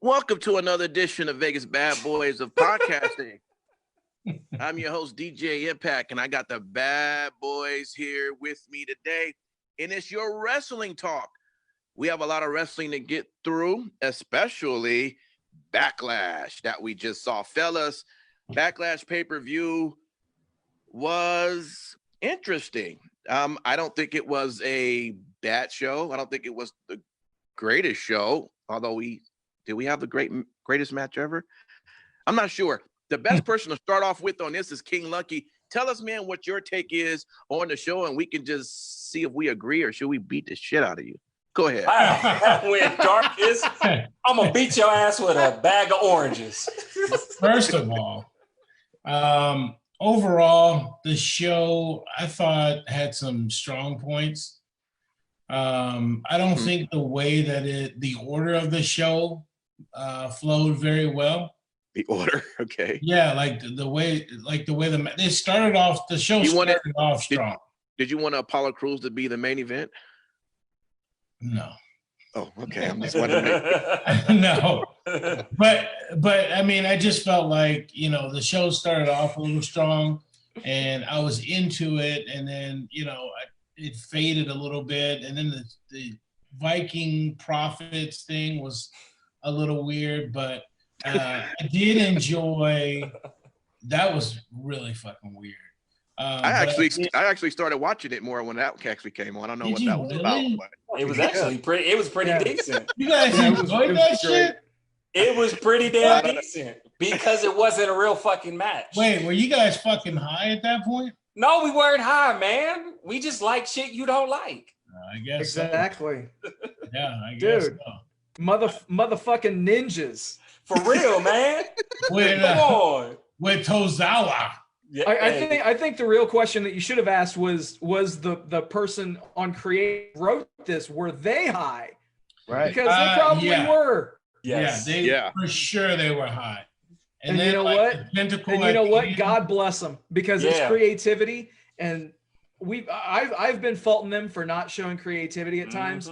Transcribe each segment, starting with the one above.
Welcome to another edition of Vegas Bad Boys of Podcasting. I'm your host, DJ Impact, and I got the bad boys here with me today. And it's your wrestling talk. We have a lot of wrestling to get through, especially Backlash that we just saw. Fellas, Backlash pay-per-view was interesting. I don't think it was a bad show. I don't think it was the greatest show, although did we have the greatest match ever? I'm not sure. The best person to start off with on this is King Lucky. Tell us, man, what your take is on the show, and we can just see if we agree or should we beat the shit out of you. Go ahead. When dark is, I'm going to beat your ass with a bag of oranges. First of all, overall, the show, I thought, had some strong points. I don't think the way that the order of the show flowed very well. The order, okay. Yeah, the way they started off. The show started off strong. Did you want Apollo Crews to be the main event? No. Oh, okay. I'm just wondering. No, but I mean, I just felt like the show started off a little strong, and I was into it, and then it faded a little bit, and then the Viking Prophets thing was a little weird, but I did enjoy. That was really fucking weird. I actually started watching it more when that actually came on. I don't know what that was about. But it was actually pretty. It was pretty decent. You guys enjoyed that shit? It was pretty damn decent because it wasn't a real fucking match. Wait, were you guys fucking high at that point? No, we weren't high, man. We just like shit you don't like. I guess exactly. So. Yeah, I guess Dude, so. Motherfucking ninjas. For real, man. Come on. With Tozawa. Yeah, I think the real question that you should have asked was the person on Create wrote this, were they high? Right. Because they probably were. Yes. For sure they were high. And then, you know what? And you know what? God bless them, because it's creativity, and I've been faulting them for not showing creativity at times.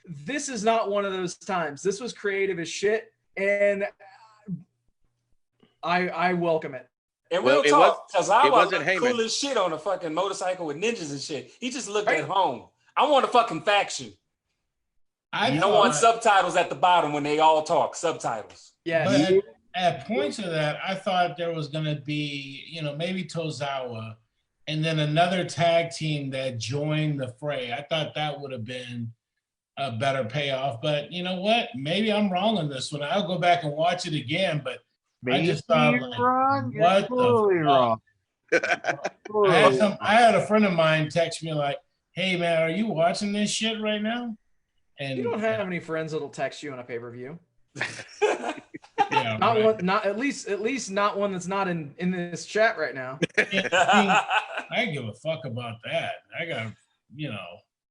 This is not one of those times. This was creative as shit, and I welcome it. And real talk, Tozawa looked cool as shit on a fucking motorcycle with ninjas and shit. He just looked at home. I want a fucking faction. I want subtitles at the bottom when they all talk. Subtitles. Yeah. At points of that, I thought there was going to be, maybe Tozawa and then another tag team that joined the fray. I thought that would have been a better payoff. But you know what? Maybe I'm wrong on this one. I'll go back and watch it again. But I just thought, wrong. What totally wrong. I had a friend of mine text me like, "Hey man, are you watching this shit right now?" And you don't have any friends that'll text you on a pay-per-vieiew. Yeah, not one, not at least not one that's not in this chat right now. I give a fuck about that. I got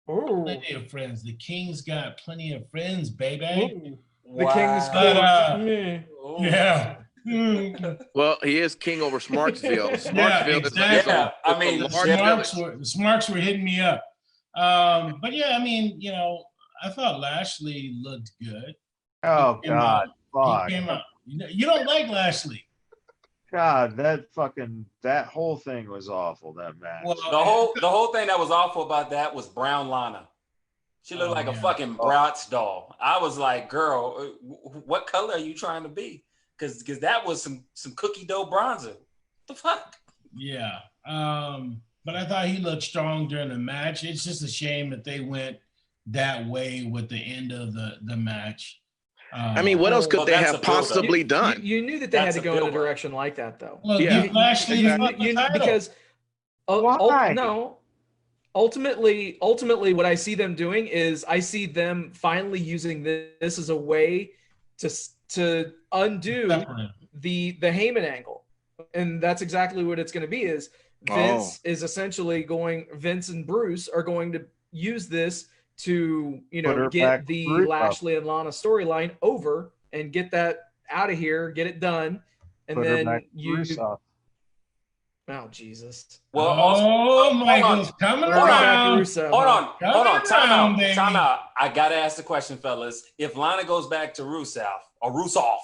plenty of friends. The King's got plenty of friends, baby. The King's got yeah. Well, he is king over Smartsville. Smartsville the Smarks were hitting me up. But yeah, I mean, I thought Lashley looked good. Oh God, fuck! He came out. You don't like Lashley? God, that whole thing was awful. That match. Well, the whole thing that was awful about that was Brown Lana. She looked like a fucking Bratz doll. I was like, girl, what color are you trying to be? Because that was some cookie dough bronzer. What the fuck? Yeah. But I thought he looked strong during the match. It's just a shame that they went that way with the end of the match. I mean, what else could they have possibly done? You knew that they had to go in a direction like that, though. Well, Lashley because no. Ultimately, what I see them doing is I see them finally using this as a way to undo the Heyman angle, and that's exactly what it's going to be. Is Vince is essentially Vince and Bruce are going to use this to get the Lashley and Lana storyline over and get that out of here, get it done, and then you. Oh Jesus! Well, Michael's coming around. Hold on. Time out. I gotta ask the question, fellas. If Lana goes back to Rusev, or Rusev.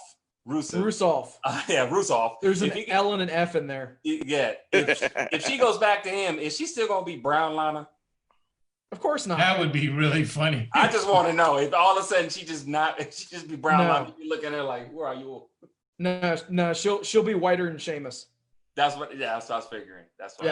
Yeah, Rusev. There's an L and an F in there. Yeah. If she goes back to him, is she still gonna be Brown Lana? Of course not. That would be really funny. I just want to know if all of a sudden she just be Brown Lana. You looking at her like, where are you? No, she'll be whiter than Sheamus. That's what I was figuring. That's what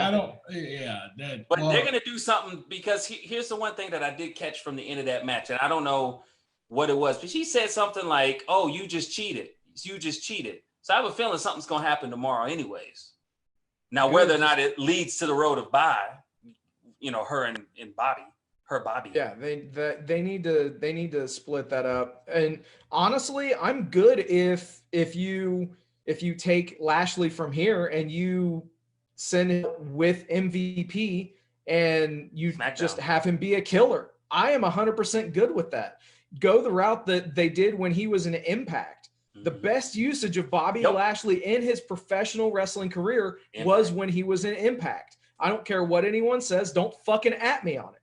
But they're gonna do something, because here's the one thing that I did catch from the end of that match, and I don't know what it was, but she said something like, "Oh, you just cheated. So I have a feeling something's gonna happen tomorrow, anyways. Now, whether or not it leads to the road of bye, her and Bobby. Yeah, they need to split that up. And honestly, I'm good if you take Lashley from here and you send him with MVP and you just have him be a killer. I am 100% good with that. Go the route that they did when he was in Impact. The best usage of Bobby Lashley in his professional wrestling career was when he was in Impact. I don't care what anyone says. Don't fucking at me on it.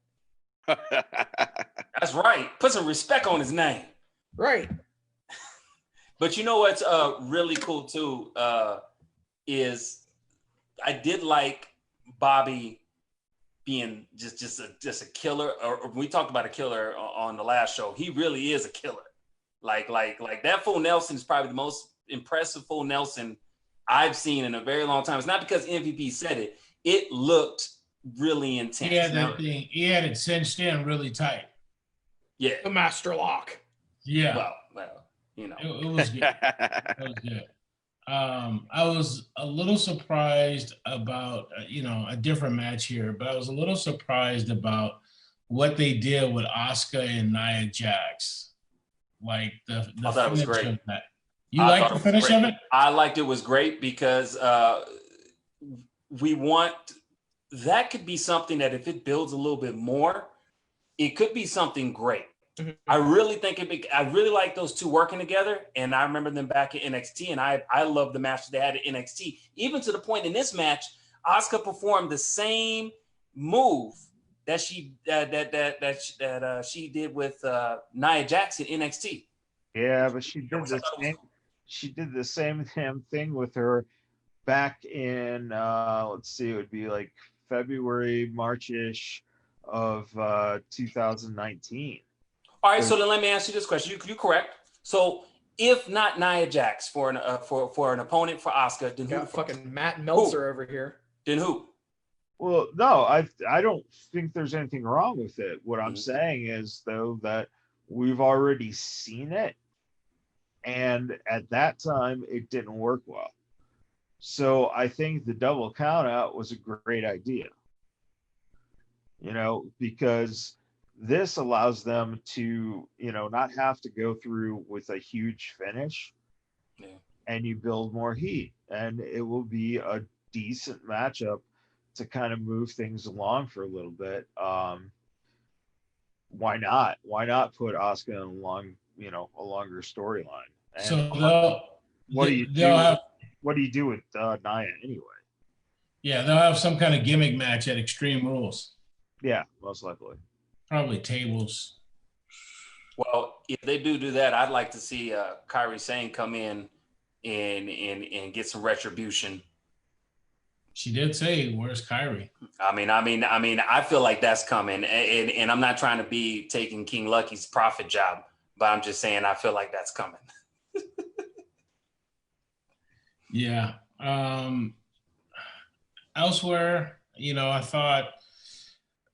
That's right. Put some respect on his name. Right. But you know what's really cool too is I did like Bobby being just a killer. Or we talked about a killer on the last show. He really is a killer. Like that full Nelson is probably the most impressive full Nelson I've seen in a very long time. It's not because MVP said it. It looked really intense. Yeah, that thing. He had it cinched in really tight. Yeah. The master lock. Yeah. Well, It was good. It was good. I was a little surprised about, a different match here, but I was a little surprised about what they did with Asuka and Nia Jax. Like the I thought it was great. You liked the finish of it? I liked it was great because that could be something that if it builds a little bit more, it could be something great. Mm-hmm. I really think I really like those two working together, and I remember them back at NXT, and I love the match they had at NXT. Even to the point in this match, Asuka performed the same move that she did with Nia Jax in NXT. Yeah, but she did the same damn thing with her back in let's see, it would be like February, March-ish of 2019. All right, so then let me ask you this question. You correct. So if not Nia Jax for an opponent for Asuka, then who? Fucking Matt Meltzer over here. Then who? Well, no, I don't think there's anything wrong with it. What I'm saying is, though, that we've already seen it, and at that time it didn't work well. So I think the double count out was a great idea. Because this allows them to, not have to go through with a huge finish, and you build more heat, and it will be a decent matchup to kind of move things along for a little bit. Why not? Why not put Asuka in a longer storyline? So what do you do with Nia anyway? Yeah, they'll have some kind of gimmick match at Extreme Rules. Yeah, most likely. Probably tables. Well, if they do that, I'd like to see Kairi Sane come in and get some retribution. She did say, "Where's Kairi?" I mean, I feel like that's coming, and I'm not trying to be taking King Lucky's profit job, but I'm just saying I feel like that's coming. Yeah. Elsewhere, I thought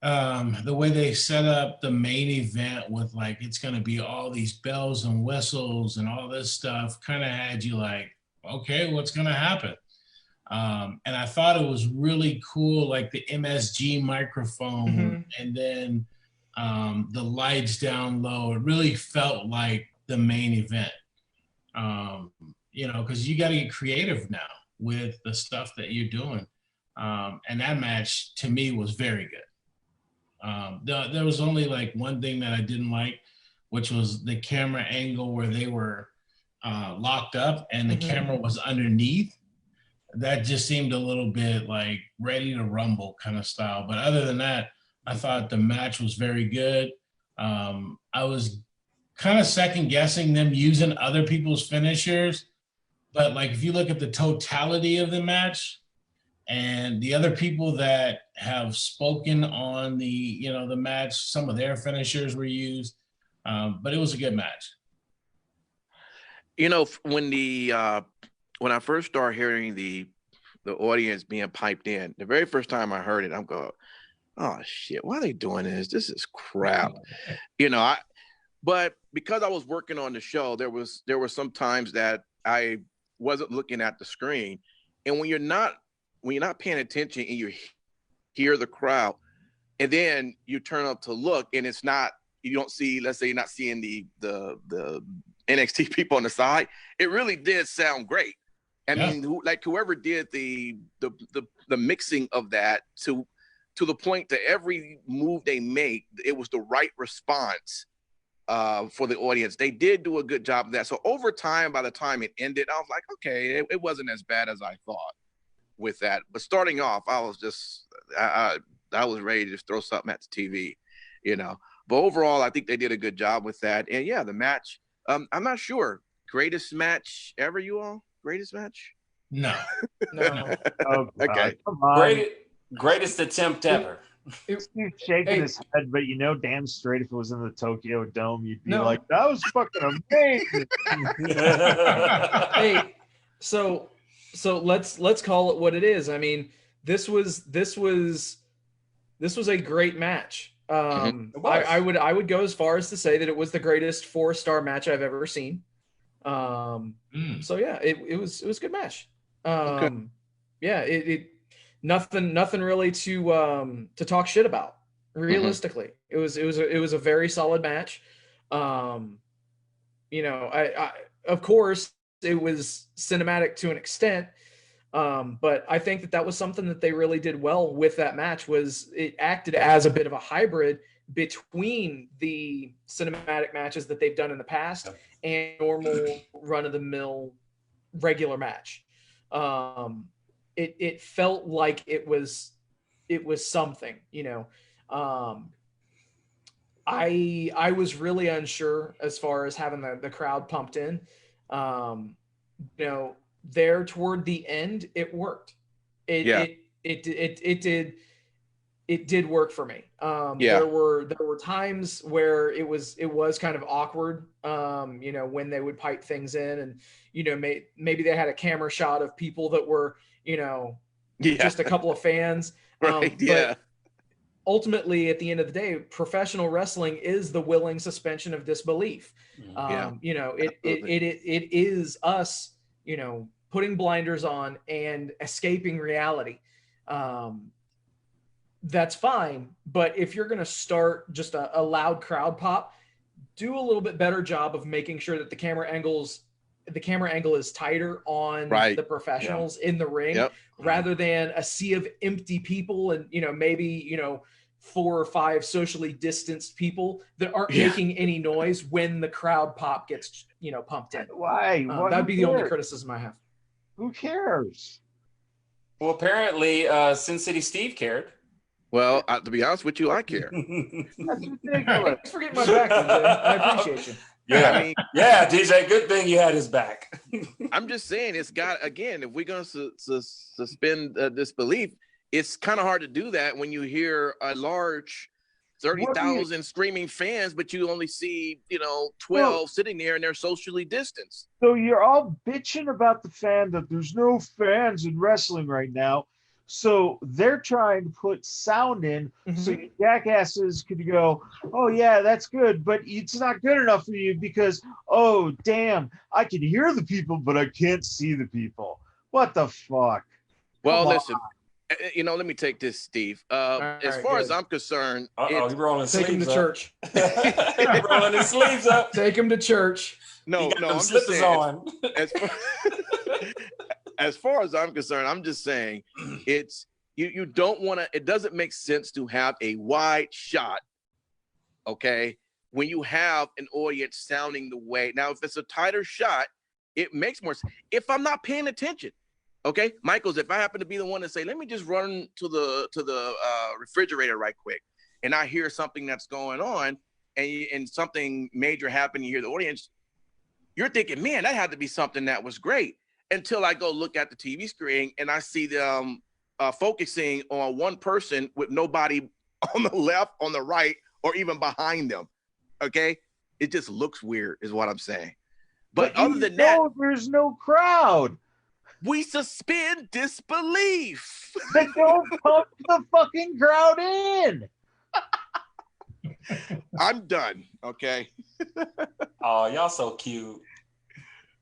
the way they set up the main event with it's going to be all these bells and whistles and all this stuff kind of had you like, okay, what's going to happen? And I thought it was really cool, like the MSG microphone and then the lights down low. It really felt like the main event, because you got to get creative now with the stuff that you're doing. And that match to me was very good. There was only one thing that I didn't like, which was the camera angle where they were locked up and the camera was underneath. That just seemed a little bit like Ready to Rumble kind of style. But other than that, I thought the match was very good. I was kind of second guessing them using other people's finishers. But like, if you look at the totality of the match and the other people that have spoken on the match, some of their finishers were used, but it was a good match. When I first started hearing the audience being piped in, the very first time I heard it, I'm going, oh shit, why are they doing this? This is crap. But because I was working on the show, there were some times that I wasn't looking at the screen. And when you're not paying attention and you hear the crowd, and then you turn up to look and you don't see, let's say you're not seeing the NXT people on the side, it really did sound great. I mean, whoever did the mixing of that to the point that every move they make, it was the right response for the audience. They did do a good job of that. So over time, by the time it ended, I was like, okay, it wasn't as bad as I thought with that. But starting off, I was just, I was ready to just throw something at the TV, But overall, I think they did a good job with that. And yeah, the match, I'm not sure. Greatest match ever, you all? Greatest match? No. Oh, okay. Come on. Greatest attempt ever. He's shaking his head, but damn straight, if it was in the Tokyo Dome, you'd be like, that was fucking amazing. Hey, so let's call it what it is. I mean, this was a great match. I would go as far as to say that it was the greatest 4-star match I've ever seen. So yeah, it was a good match. Yeah, it nothing really to talk shit about. Realistically, it was a very solid match. I of course it was cinematic to an extent, but I think that was something that they really did well with that match. Was it acted as a bit of a hybrid between the cinematic matches that they've done in the past and normal run-of-the-mill regular match. It felt like it was something, I was really unsure as far as having the crowd pumped in. There toward the end, it worked. It did work for me. There were times where it was kind of awkward, when they would pipe things in, and maybe they had a camera shot of people that were just a couple of fans. But ultimately, at the end of the day, professional wrestling is the willing suspension of disbelief. It is us, putting blinders on and escaping reality. That's fine. But if you're going to start just a loud crowd pop, do a little bit better job of making sure that the camera angle is tighter on the professionals in the ring, rather than a sea of empty people and, maybe, 4 or 5 socially distanced people that aren't making any noise when the crowd pop gets, pumped in. Why? That'd be the only criticism I have. Who cares? Well, apparently, Sin City Steve cared. Well, to be honest with you, I care. That's ridiculous. Thanks for getting my back, DJ. I appreciate you. Yeah, DJ, good thing you had his back. I'm just saying, it's got, again, if we're going to suspend disbelief, it's kind of hard to do that when you hear a large 30,000 screaming fans, but you only see, 12 sitting there and they're socially distanced. So you're all bitching about the fan that there's no fans in wrestling right now. So they're trying to put sound in so you jackasses could go, oh, yeah, that's good. But it's not good enough for you because, oh, damn, I can hear the people, but I can't see the people. What the fuck? Well, listen, let me take this, Steve. As far as I'm concerned, he's rolling his take sleeves him to up. church. He's rolling his sleeves up. Take him to church. No, I'm just saying, on. As far as I'm concerned, I'm just saying it's you don't want to, it doesn't make sense to have a wide shot, okay, when you have an audience sounding the way. Now, if it's a tighter shot, it makes more sense. If I'm not paying attention, okay, Michaels, if I happen to be the one to say, let me just run to the refrigerator right quick, and I hear something that's going on, and something major happened, you hear the audience, you're thinking, man, that had to be something that was great. Until I go look at the TV screen and I see them focusing on one person with nobody on the left, on the right, or even behind them. Okay, it just looks weird, is what I'm saying. But other than that, there's no crowd. we suspend disbelief. Then don't pump the fucking crowd in. I'm done. Okay. Oh, y'all so cute.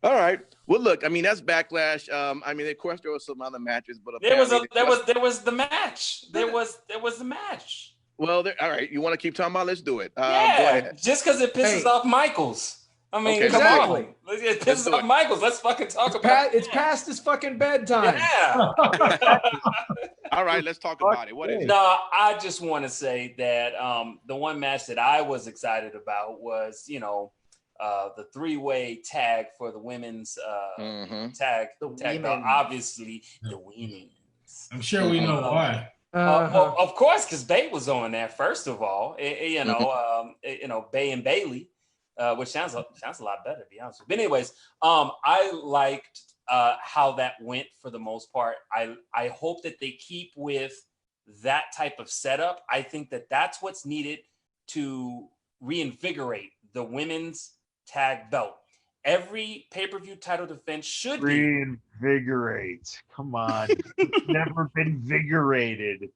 All right. Well, look, I mean, that's Backlash. I mean, of course, there was some other matches, but there was the match. There was the match. Well, all right. You want to keep talking about? Let's do it. Go Yeah, ahead. just because it pisses off Michaels. I mean, Okay, come exactly. on. It pisses off Michaels. Let's fucking talk about it. It's past his fucking bedtime. Yeah. All right, let's talk about it. What is it? No, I just want to say that the one match that I was excited about was, the three-way tag for the women's tag. Obviously, the women's. I'm sure we know why. Of course, because Bay was on there first of all. Bay and Bailey, which sounds a lot better, to be honest with you. But anyways, I liked how that went for the most part. I hope that they keep with that type of setup. I think that that's what's needed to reinvigorate the women's tag belt. Every pay-per-view title defense should reinvigorate. Come on. It's never been invigorated.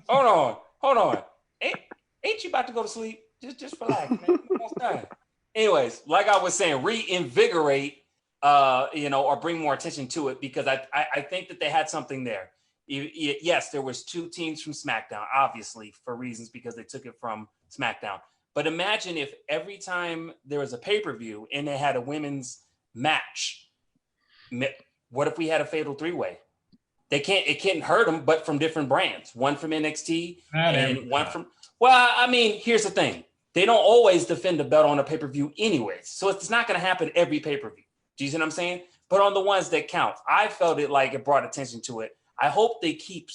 Hold on. Ain't you about to go to sleep? Just relax, man. Almost done. Anyways, like I was saying, reinvigorate, or bring more attention to it, because I think that they had something there. Yes, there was 2 teams from SmackDown, obviously, for reasons because they took it from SmackDown. But imagine if every time there was a pay-per-view and they had a women's match, what if we had a fatal 3-way? It can't hurt them, but from different brands. One from NXT and one from. Well, I mean, here's the thing: they don't always defend the belt on a pay-per-view, anyways. So it's not going to happen every pay-per-view. Do you see what I'm saying? But on the ones that count, I felt it like it brought attention to it. I hope they keep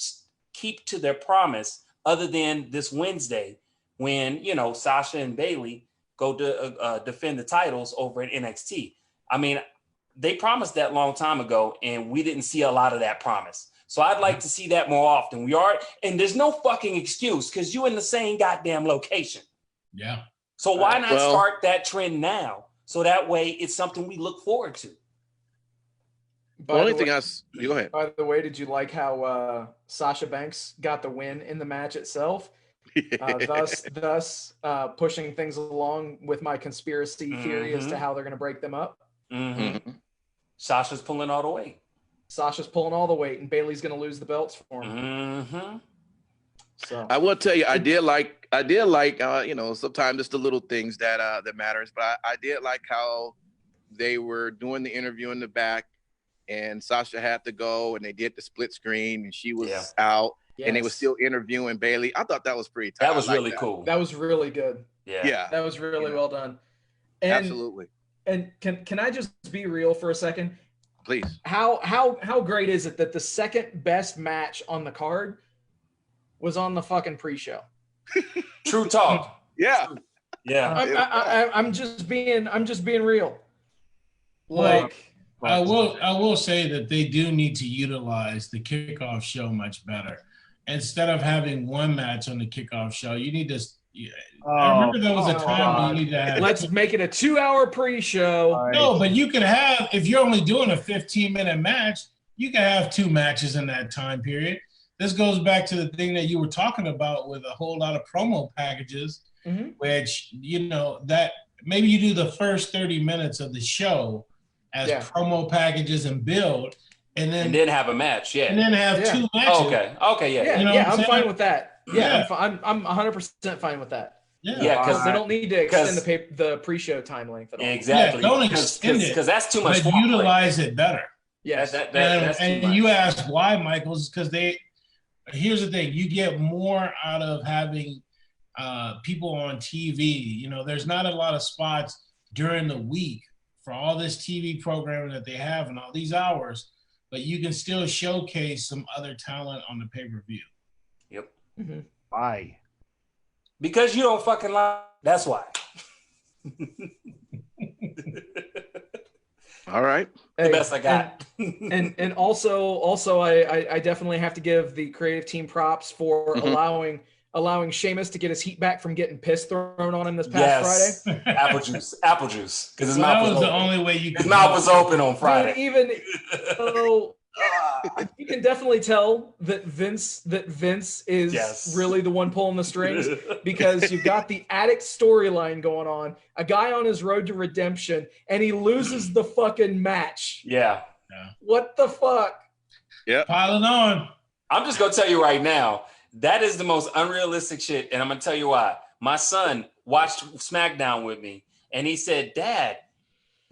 to their promise, other than this Wednesday when Sasha and Bailey go to defend the titles over at NXT. I mean, they promised that long time ago, and we didn't see a lot of that promise. So I'd like to see that more often. And there's no fucking excuse because you're in the same goddamn location. Yeah. So why not start that trend now? So that way it's something we look forward to. The only thing you go ahead. By the way, did you like how Sasha Banks got the win in the match itself? Thus pushing things along with my conspiracy theory as to how they're going to break them up. Mm-hmm. Sasha's pulling all the weight. And Bailey's going to lose the belts for him. Mm-hmm. So I will tell you, I did like sometimes it's the little things that matters, but I did like how they were doing the interview in the back, and Sasha had to go, and they did the split screen, and she was out. Yes. And they were still interviewing Bailey. I thought that was pretty tight. That was really cool. That was really good. Yeah. That was really well done. And, absolutely. And can I just be real for a second? Please. How great is it that the second best match on the card was on the fucking pre-show? True talk. Yeah. Yeah. I'm just being real. Like I will say that they do need to utilize the kickoff show much better. Instead of having one match on the kickoff show, you need to. I remember there was a time when you need to have. Let's make it a 2-hour pre-show. No, but you could have, if you're only doing a 15-minute match, you can have 2 matches in that time period. This goes back to the thing that you were talking about with a whole lot of promo packages, which that maybe you do the first 30 minutes of the show as promo packages and build. And then have a match, and then have 2 matches. Okay, I'm fine with that. I'm 100% fine with that. Because they don't need to extend the pre-show time length at all. Exactly. Yeah, don't extend it because that's too much. But utilize it better. Yes, that's too much. And you ask why, Michael? Is because here's the thing: you get more out of having people on TV. There's not a lot of spots during the week for all this TV programming that they have and all these hours. But you can still showcase some other talent on the pay-per-view. Yep. Why? Because you don't fucking lie. That's why. All right. The best I got. And also I definitely have to give the creative team props for allowing Sheamus to get his heat back from getting piss thrown on him this past Friday. Apple juice, because his Well, mouth that was the open. only way you could. His mouth was open on Friday. Dude, even so, you can definitely tell that Vince is really the one pulling the strings, because you've got the addict storyline going on, a guy on his road to redemption, and he loses the fucking match. Yeah. What the fuck? Yeah. Piling on. I'm just gonna tell you right now, that is the most unrealistic shit, and I'm gonna tell you why. My son watched SmackDown with me, and he said, "Dad,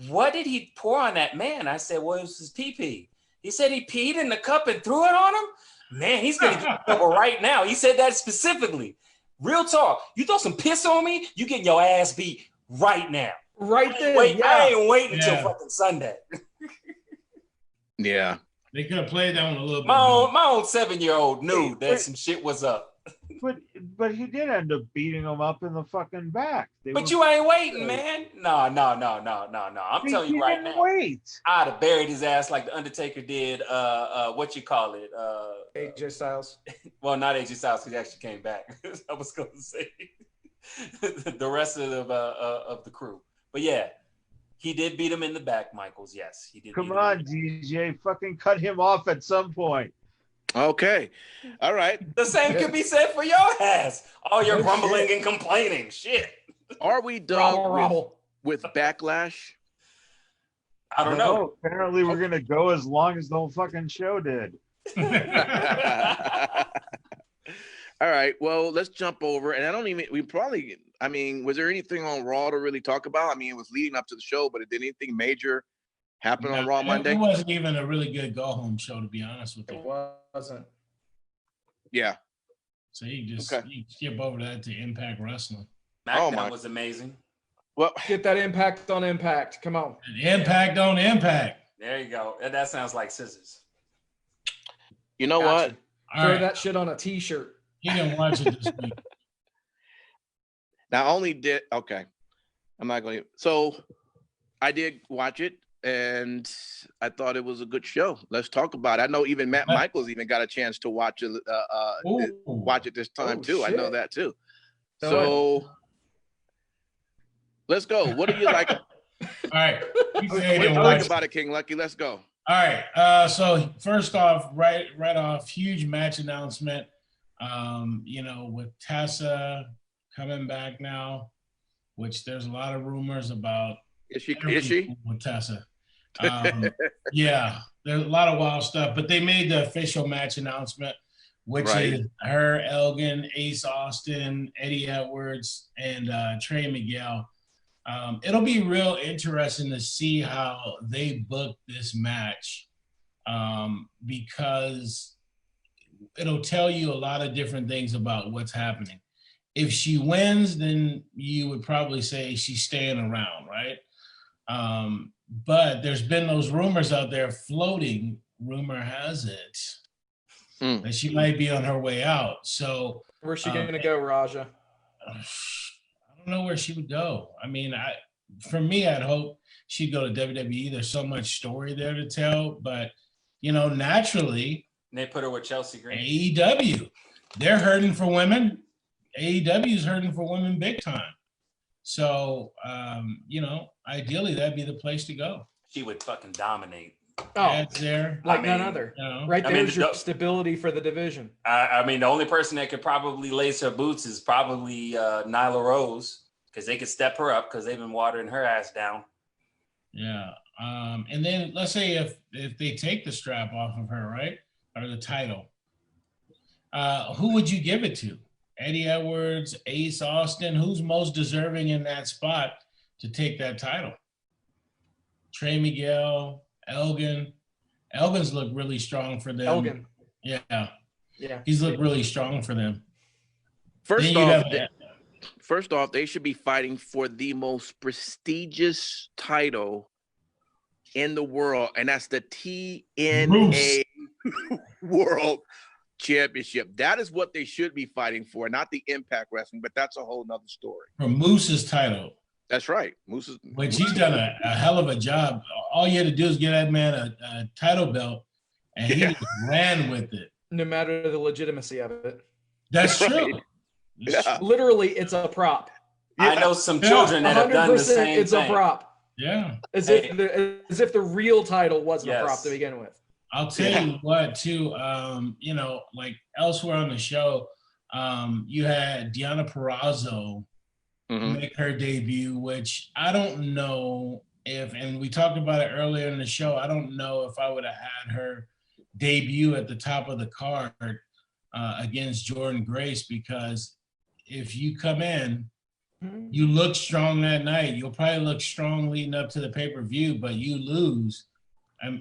what did he pour on that man?" I said, "Well, it was his pee-pee." He said he peed in the cup and threw it on him? Man, he's going to get in trouble right now. He said that specifically. Real talk. You throw some piss on me, you getting your ass beat right now. Right there. I ain't waiting until fucking Sunday. Yeah. They could have played that one a little bit. My own 7-year-old knew that some shit was up. But he did end up beating him up in the fucking back. But you ain't waiting, man. No. I'm telling you right now. Wait. I'd have buried his ass like the Undertaker did. What you call it? AJ Styles. Well, not AJ Styles, because he actually came back. I was going to say the rest of the crew. But yeah, he did beat him in the back, Michaels. Yes, he did. Come on, DJ, fucking cut him off at some point. Okay. All right. The same could be said for your ass. All your grumbling and complaining. Shit. Are we done with Backlash? I don't know. Apparently, we're going to go as long as the whole fucking show did. All right. Well, let's jump over. And was there anything on Raw to really talk about? I mean, it was leading up to the show, but did anything major happen on Raw Monday? It wasn't even a really good go-home show, to be honest with you. It wasn't. Yeah. So you skip over that to Impact Wrestling. SmackDown was amazing. Well, get that Impact on Impact. Come on. Impact on Impact. There you go. That sounds like scissors. You know what? Throw that shit on a T-shirt. You can watch it this week. I'm not going to. So I did watch it, and I thought it was a good show. Let's talk about it. I know even Matt Michaels even got a chance to watch it this time too. Shit. I know that too. So let's go. What do you like? All right. What do you like about it, King Lucky? Let's go. All right. So first off, right off, huge match announcement. With Tessa coming back now, which there's a lot of rumors about. Is she with Tessa? Yeah, there's a lot of wild stuff, but they made the official match announcement, which is her, Elgin, Ace Austin, Eddie Edwards, and Trey Miguel. It'll be real interesting to see how they book this match, because it'll tell you a lot of different things about what's happening. If she wins, then you would probably say she's staying around, right? But there's been those rumors out there floating. Rumor has it that she might be on her way out. So where's she going to go, Raja? I don't know where she would go. I mean, for me, I'd hope she'd go to WWE. There's so much story there to tell, but naturally, and they put her with Chelsea Green. AEW, they're hurting for women. AEW is hurting for women big time. So, ideally, that'd be the place to go. She would fucking dominate. That's there. None other. Right there's your stability for the division. I mean, the only person that could probably lace her boots is probably Nyla Rose, because they could step her up because they've been watering her ass down. Yeah. And then let's say if they take the strap off of her, right? Or the title, who would you give it to? Eddie Edwards, Ace Austin? Who's most deserving in that spot to take that title? Trey Miguel, Elgin. Elgin's looked really strong for them. Elgin. Yeah. He's looked really strong for them. First off, they should be fighting for the most prestigious title in the world, and that's the TNA World Championship. That is what they should be fighting for, not the Impact Wrestling, but that's a whole nother story. For Moose's title. That's right. Moose's, which he's done a hell of a job. All you had to do is get that man a title belt, and he ran with it. No matter the legitimacy of it. That's true. Right. Yeah. Literally, it's a prop. I know some children that have done the same it's thing. A prop. Yeah. As if the real title wasn't a prop to begin with. I'll tell you what, too. You know, like elsewhere on the show, you had Deonna Purrazzo make her debut, which I don't know if, and we talked about it earlier in the show, I don't know if I would have had her debut at the top of the card against Jordynne Grace, because if you come in, you look strong that night, you'll probably look strong leading up to the pay-per-view, but you lose.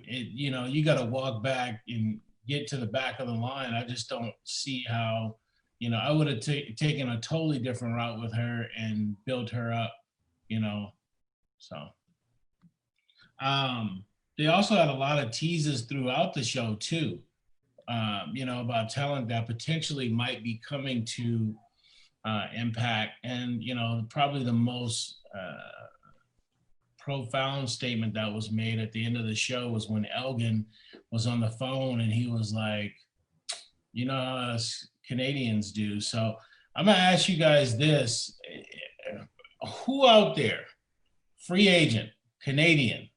You know, you got to walk back and get to the back of the line. I just don't see how, you know, I would have taken a totally different route with her and built her up, you know. So they also had a lot of teases throughout the show too, you know, about talent that potentially might be coming to Impact. And, you know, probably the most profound statement that was made at the end of the show was when Elgin was on the phone and he was like, you know how us Canadians do. So I'm gonna ask you guys this: who out there, free agent, Canadian,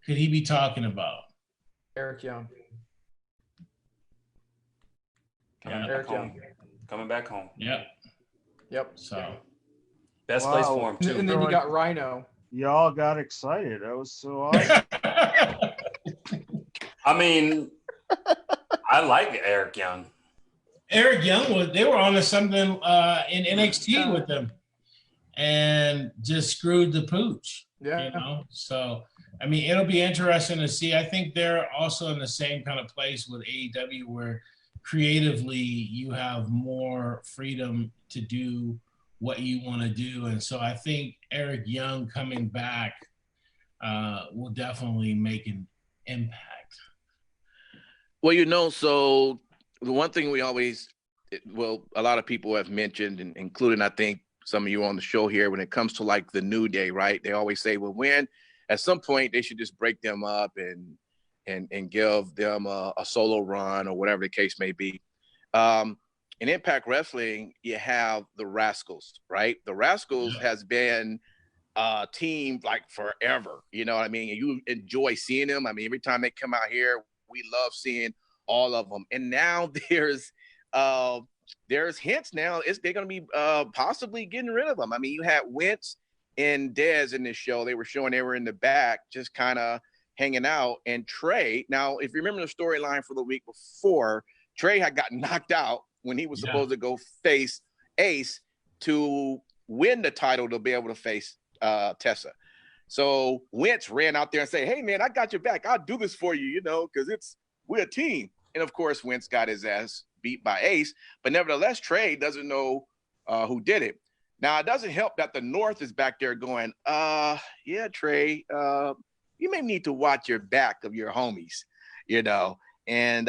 could he be talking about? Eric Young. Coming back home. Yep. So best place for him too. And then you got Rhino. Y'all got excited. That was so awesome. I mean, I like Eric Young. Eric Young they were on to something in NXT with them and just screwed the pooch. Yeah. You know? So, I mean, it'll be interesting to see. I think they're also in the same kind of place with AEW where creatively you have more freedom to do what you want to do. And so I think Eric Young coming back will definitely make an impact. Well, you know, so the one thing we always, a lot of people have mentioned, and including, I think, some of you on the show here, when it comes to like the New Day, right? They always say, well, at some point they should just break them up and give them a solo run or whatever the case may be. In Impact Wrestling, you have the Rascals, right? The Rascals has been a team like forever. You know what I mean? And you enjoy seeing them. I mean, every time they come out here, we love seeing all of them. And now there's hints now they're going to be possibly getting rid of them. I mean, you had Wentz and Dez in this show. They were showing they were in the back, just kind of hanging out. And Trey, now, if you remember the storyline for the week before, Trey had gotten knocked out when he was supposed to go face Ace to win the title to be able to face Tessa. So Wentz ran out there and said, hey, man, I got your back. I'll do this for you, you know, because we're a team. And, of course, Wentz got his ass beat by Ace. But nevertheless, Trey doesn't know who did it. Now, it doesn't help that the North is back there going, yeah, Trey, you may need to watch your back of your homies, you know. And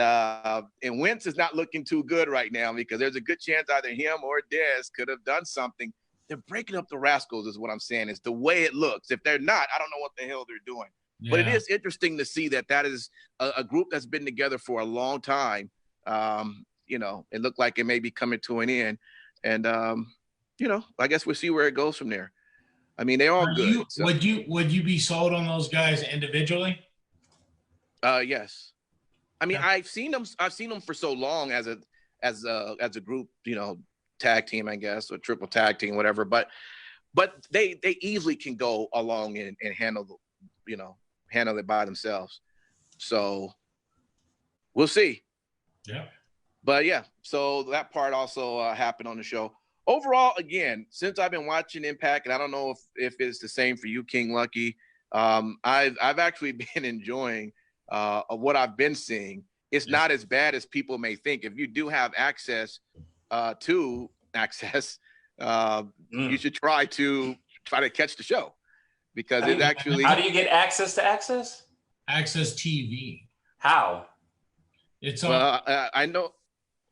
Wentz is not looking too good right now because there's a good chance either him or Dez could have done something. They're breaking up the Rascals is what I'm saying. It's the way it looks. If they're not, I don't know what the hell they're doing. Yeah. But it is interesting to see that is a group that's been together for a long time. You know, it looked like it may be coming to an end. And, you know, I guess we'll see where it goes from there. I mean, they're all good. So. Would you be sold on those guys individually? Yes. I mean, I've seen them for so long as a group, you know, tag team, I guess, or triple tag team, whatever. But they easily can go along and handle it by themselves. So we'll see. Yeah. But yeah, so that part also happened on the show. Overall, again, since I've been watching Impact, and I don't know if it's the same for you, King Lucky, I've actually been enjoying of what I've been seeing. It's not as bad as people may think. If you do have access to access, you should try to catch the show because it actually. How do you get access to access? Access TV. How? It's on. Well,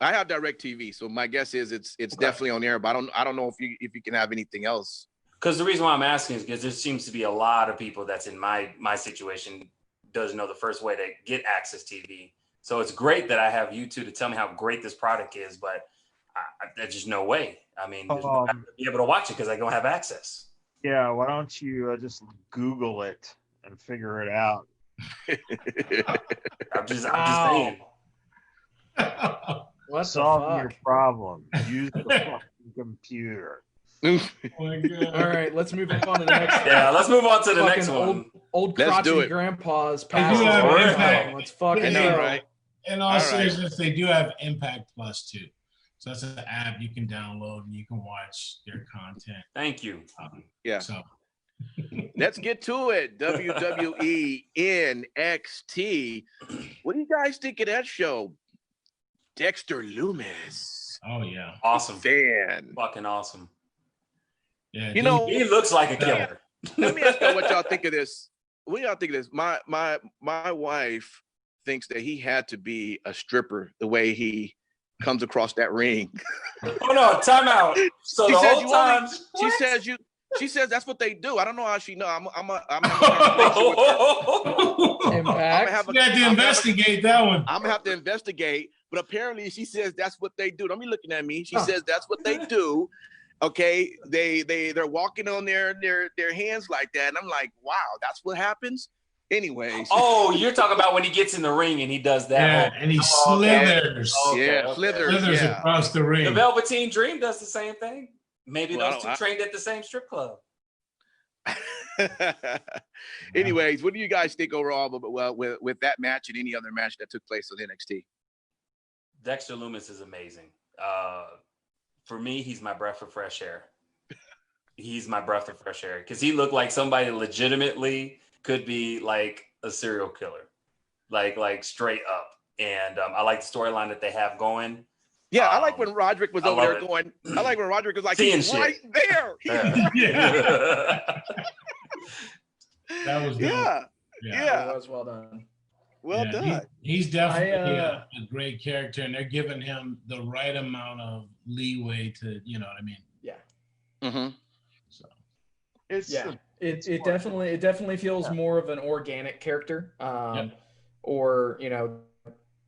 I I have DirecTV, so my guess is it's definitely on air. But I don't know if you can have anything else. Because the reason why I'm asking is because there seems to be a lot of people that's in my situation doesn't know the first way to get Access TV. So it's great that I have you two to tell me how great this product is, but there's just no way. I mean, I have to be able to watch it because I don't have access. Yeah, why don't you just Google it and figure it out? I'm just saying. What Solve the your fuck? problem. Use the fucking computer. Oh my God. All right, let's move on to the next. Yeah, let's move on to the Fucking next one. Old Let's do crotchety it. grandpa's They do passes. have Oh, Impact. Let's fucking I know, go. right? In all All right. seriousness, they do have Impact Plus too. So that's an app you can download and you can watch their content. Thank you. Yeah. So Let's get to it. WWE NXT. What do you guys think of that show? Dexter Loomis. oh yeah. Awesome. Fan. Fucking awesome. Yeah. You dude. know, He looks like a killer. let me ask y'all what y'all think of this. What do y'all think of this? My wife thinks that he had to be a stripper the way he comes across that ring. Oh no, time out. So She the says whole you time only- she says that's what they do. I don't know how she know. I'm gonna have a conversation with her. Impact. You had to investigate that one. I'm gonna have to investigate, but apparently she says that's what they do. Don't be looking at me. She says that's what they do. Okay, they're walking on their hands like that, and I'm like, wow, that's what happens. Anyways. Oh, you're talking about when he gets in the ring and he does that. Yeah, whole- and he Oh, okay. slithers. Yeah, slithers. Slithers Yeah. across the ring. The Velveteen Dream does the same thing. Maybe Well, those two trained at the same strip club. Anyways, what do you guys think overall with that match and any other match that took place on NXT? Dexter Loomis is amazing. For me, he's my breath of fresh air. He's my breath of fresh air because he looked like somebody legitimately could be like a serial killer, like straight up. And I like the storyline that they have going. Yeah, I like when Roderick was over there going. I like when Roderick was like, he's right there. Yeah. That was dope. Yeah. That was well done. Well Yeah, done. He's definitely a great character, and they're giving him the right amount of leeway to, you know what I mean? Yeah. Mm-hmm. So It definitely feels more of an organic character, or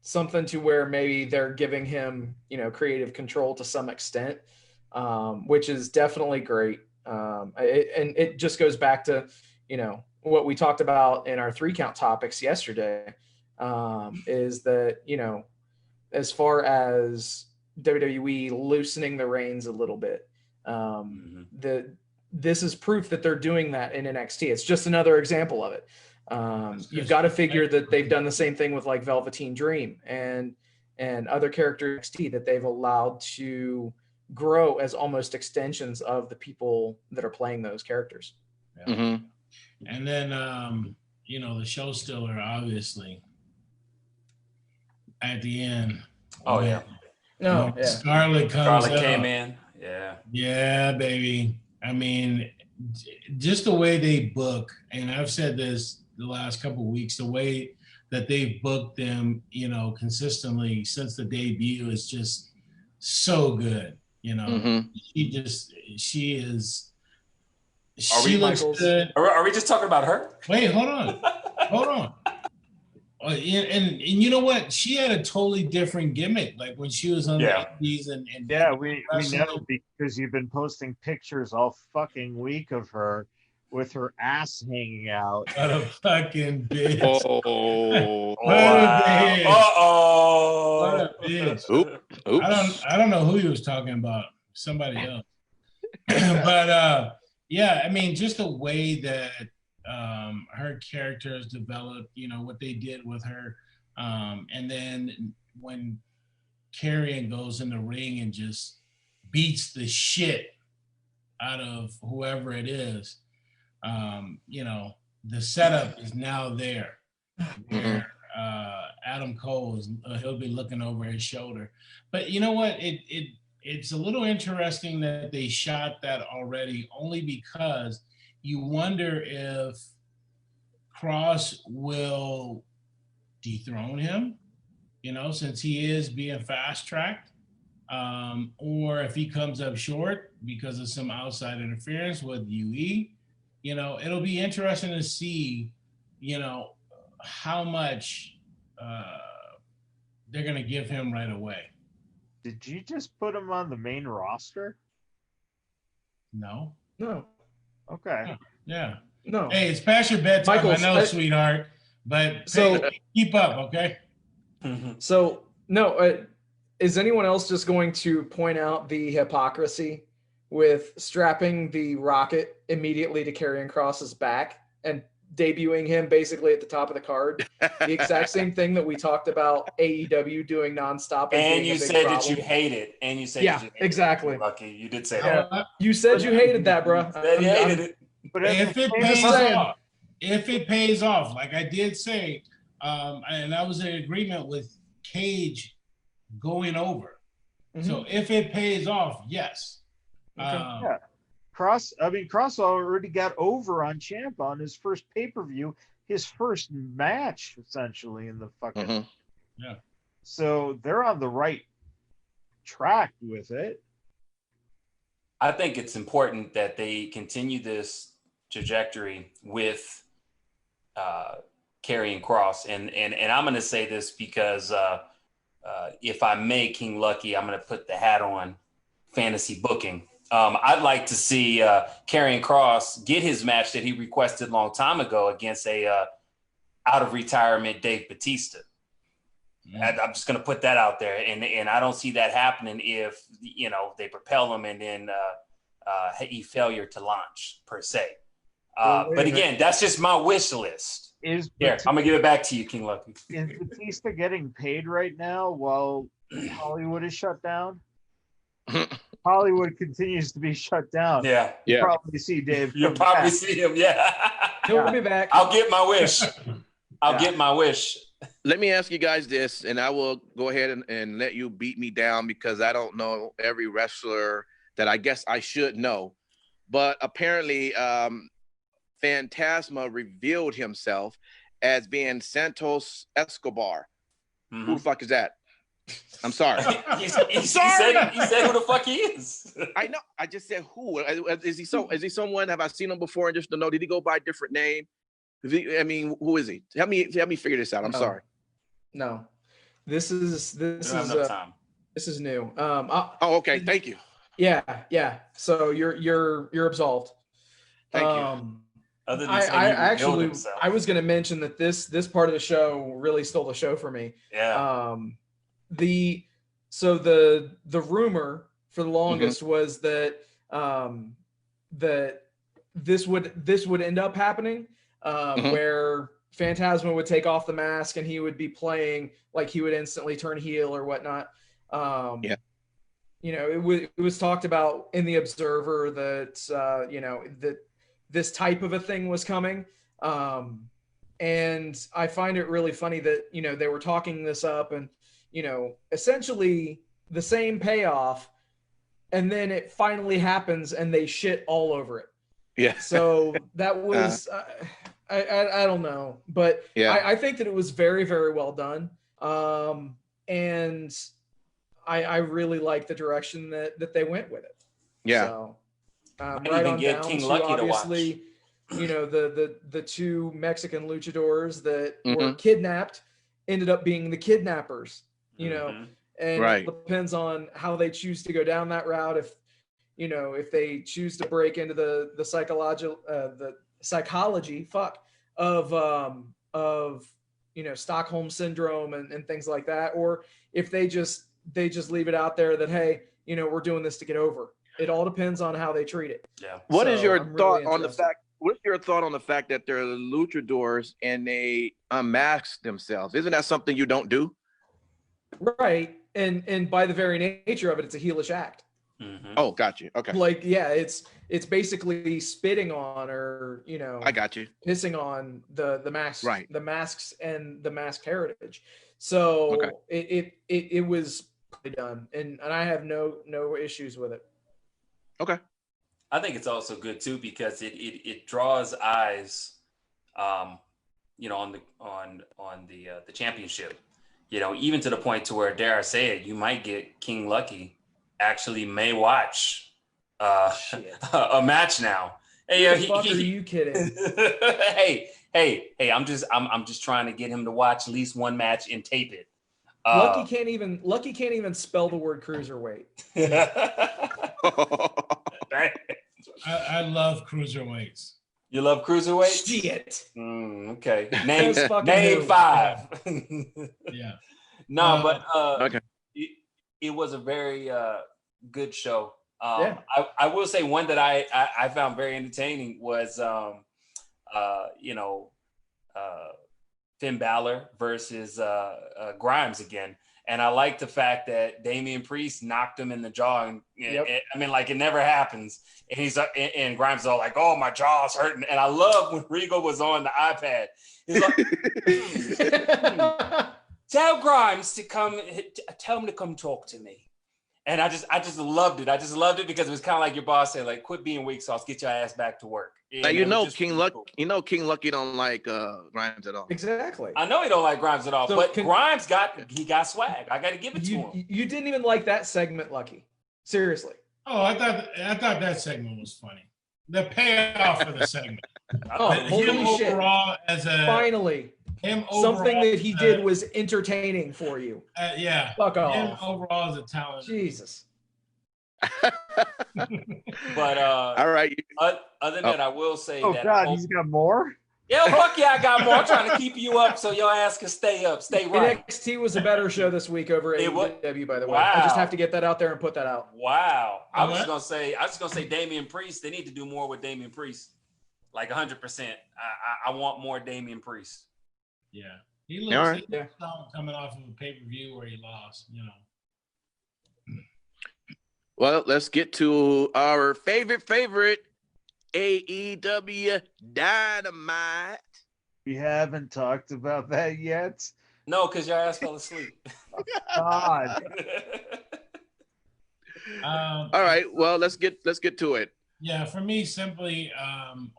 something to where maybe they're giving him creative control to some extent, which is definitely great. And it just goes back to what we talked about in our 3-count topics yesterday, is that as far as WWE loosening the reins a little bit, this is proof that they're doing that in NXT. It's just another example of it. You've got to figure that they've done the same thing with like Velveteen Dream and other characters in NXT that they've allowed to grow as almost extensions of the people that are playing those characters. yeah. Mm-hmm. And then the show stealer, obviously, at the end. Oh yeah. No, yeah. Scarlett came in. Yeah. Yeah, baby. I mean, just the way they book, and I've said this the last couple of weeks, the way that they've booked them, consistently since the debut is just so good. Mm-hmm. She looks good. Are we just talking about her? Wait, hold on. And you know what? She had a totally different gimmick. Like when she was on the Indies and we know because you've been posting pictures all fucking week of her with her ass hanging out. What a fucking bitch! Oh, what a bitch! Uh-oh! What a bitch! Oops. I don't know who he was talking about. Somebody else. But yeah, I mean, just the way that her character has developed, what they did with her, and then when Karrion goes in the ring and just beats the shit out of whoever it is, the setup is now there. Where Adam Cole he'll be looking over his shoulder, but you know what? It's a little interesting that they shot that already, only because you wonder if Cross will dethrone him since he is being fast tracked, or if he comes up short because of some outside interference with UE, it'll be interesting to see, how much they're going to give him right away. Did you just put him on the main roster? No. Okay. Yeah. No. Hey, it's past your bedtime. Michael, I know, sweetheart, but keep up, okay? So, no, is anyone else just going to point out the hypocrisy with strapping the Rocket immediately to Karrion Kross's back and debuting him basically at the top of the card? The exact same thing that we talked about AEW doing nonstop. And you said that you hate it. And you said, yeah, exactly. Lucky, you did say that. You said you hated that, bro. Said you hated it. But if it pays off, like I did say, and I was in agreement with Cage going over. Mm-hmm. So if it pays off, yes. Yeah. Kross already got over on Champ on his first pay-per-view, his first match essentially in the fucking yeah. So they're on the right track with it. I think it's important that they continue this trajectory with Karrion Kross, and I'm going to say this because if I may, King Lucky, I'm going to put the hat on fantasy booking. I'd like to see Karrion Kross get his match that he requested a long time ago against a out of retirement Dave Bautista. Yeah. I'm just going to put that out there, and I don't see that happening if they propel him and then he failure to launch per se. But again, that's just my wish list. I'm gonna give it back to you, King Lucky. Is Batista getting paid right now while Hollywood is shut down? Hollywood continues to be shut down. Yeah. You'll probably see Dave. You'll probably see him. Yeah. He'll be back. I'll get my wish. I'll get my wish. Let me ask you guys this, and I will go ahead and let you beat me down because I don't know every wrestler that I guess I should know. But apparently, Phantasma revealed himself as being Santos Escobar. Mm-hmm. Who the fuck is that? I'm sorry. He said who the fuck he is. I know. I just said who. Is he someone? Have I seen him before? And just to know, did he go by a different name? Who is he? Help me figure this out. I'm sorry. No, this is new. Okay. Thank you. Yeah. So you're absolved. Thank you. Other than I was going to mention that this part of the show really stole the show for me. Yeah. The rumor for the longest was that that this would end up happening, where Phantasma would take off the mask and he would be playing like he would instantly turn heel or whatnot. It was talked about in the Observer that that this type of a thing was coming. And I find it really funny that, they were talking this up and, essentially the same payoff, and then it finally happens and they shit all over it. Yeah. So that was, I don't know, but I think that it was very, very well done. And I really like the direction that they went with it. Yeah. So, right on down King to Lucky obviously, the two Mexican luchadors that were kidnapped ended up being the kidnappers, and it depends on how they choose to go down that route. If they choose to break into the psychology of Stockholm syndrome and things like that, or if they just leave it out there that, hey, we're doing this to get over. It all depends on how they treat it. Yeah. What is your thought on the fact? What's your thought on the fact that they're luchadors and they unmask themselves? Isn't that something you don't do? Right, and by the very nature of it, it's a heelish act. Mm-hmm. Oh, got you. Okay. It's basically spitting on, or I got you, pissing on the masks, right? The masks and the mask heritage. So it was done, and I have no issues with it. Okay. I think it's also good too because it draws eyes, on the championship. even to the point to where, dare I say it, you might get King Lucky actually may watch a match now. Hey, What the fuck are you kidding? hey, I'm just trying to get him to watch at least one match and tape it. Lucky can't even spell the word cruiserweight. I love cruiserweights. You love cruiserweights? Shit. Okay. Name 5. Yeah. No, but okay. it was a very good show. Yeah. I will say one that I found very entertaining was Finn Balor versus Grimes again. And I like the fact that Damian Priest knocked him in the jaw. And it never happens. And and Grimes is all like, "Oh, my jaw's hurting." And I love when Regal was on the iPad. He's like, "Tell Grimes to come. Tell him to come talk to me." And I just loved it. I just loved it because it was kind of like your boss said, like, "Quit being weak sauce. Get your ass back to work." Now King Lucky don't like Grimes at all. Exactly. I know he don't like Grimes at all, but Grimes got swag. I got to give it to him. You didn't even like that segment, Lucky. Seriously. Oh, I thought that segment was funny. The payoff for the segment. Holy shit! Finally, something that he did was entertaining for you. Yeah. Fuck off. Him overall as a talent. Jesus. But all right. Other than that, I will say that. Oh God, he's got more. Yeah, fuck yeah, I got more. I'm trying to keep you up so your ass can stay up, stay right. NXT was a better show this week over AEW, by the way. Wow. I just have to get that out there and put that out. Wow. I was just gonna say Damian Priest. They need to do more with Damian Priest. Like 100%. I want more Damian Priest. Yeah. He looks coming off of a pay-per-view where he lost, Well, let's get to our favorite AEW Dynamite. We haven't talked about that yet. No, because your ass fell asleep. God. All right. Well, let's get to it. Yeah, for me, simply,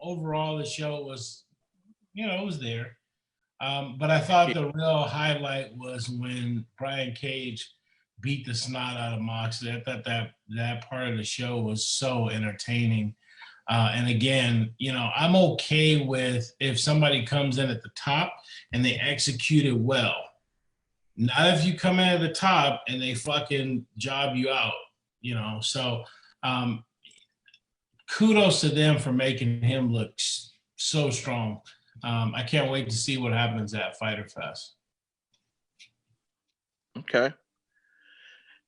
overall, the show was, it was there. But I thought the real highlight was when Brian Cage beat the snot out of Moxley. I thought that part of the show was so entertaining. And again, I'm okay with if somebody comes in at the top and they execute it well. Not if you come in at the top and they fucking job you out, So kudos to them for making him look so strong. I can't wait to see what happens at Fyter Fest. Okay.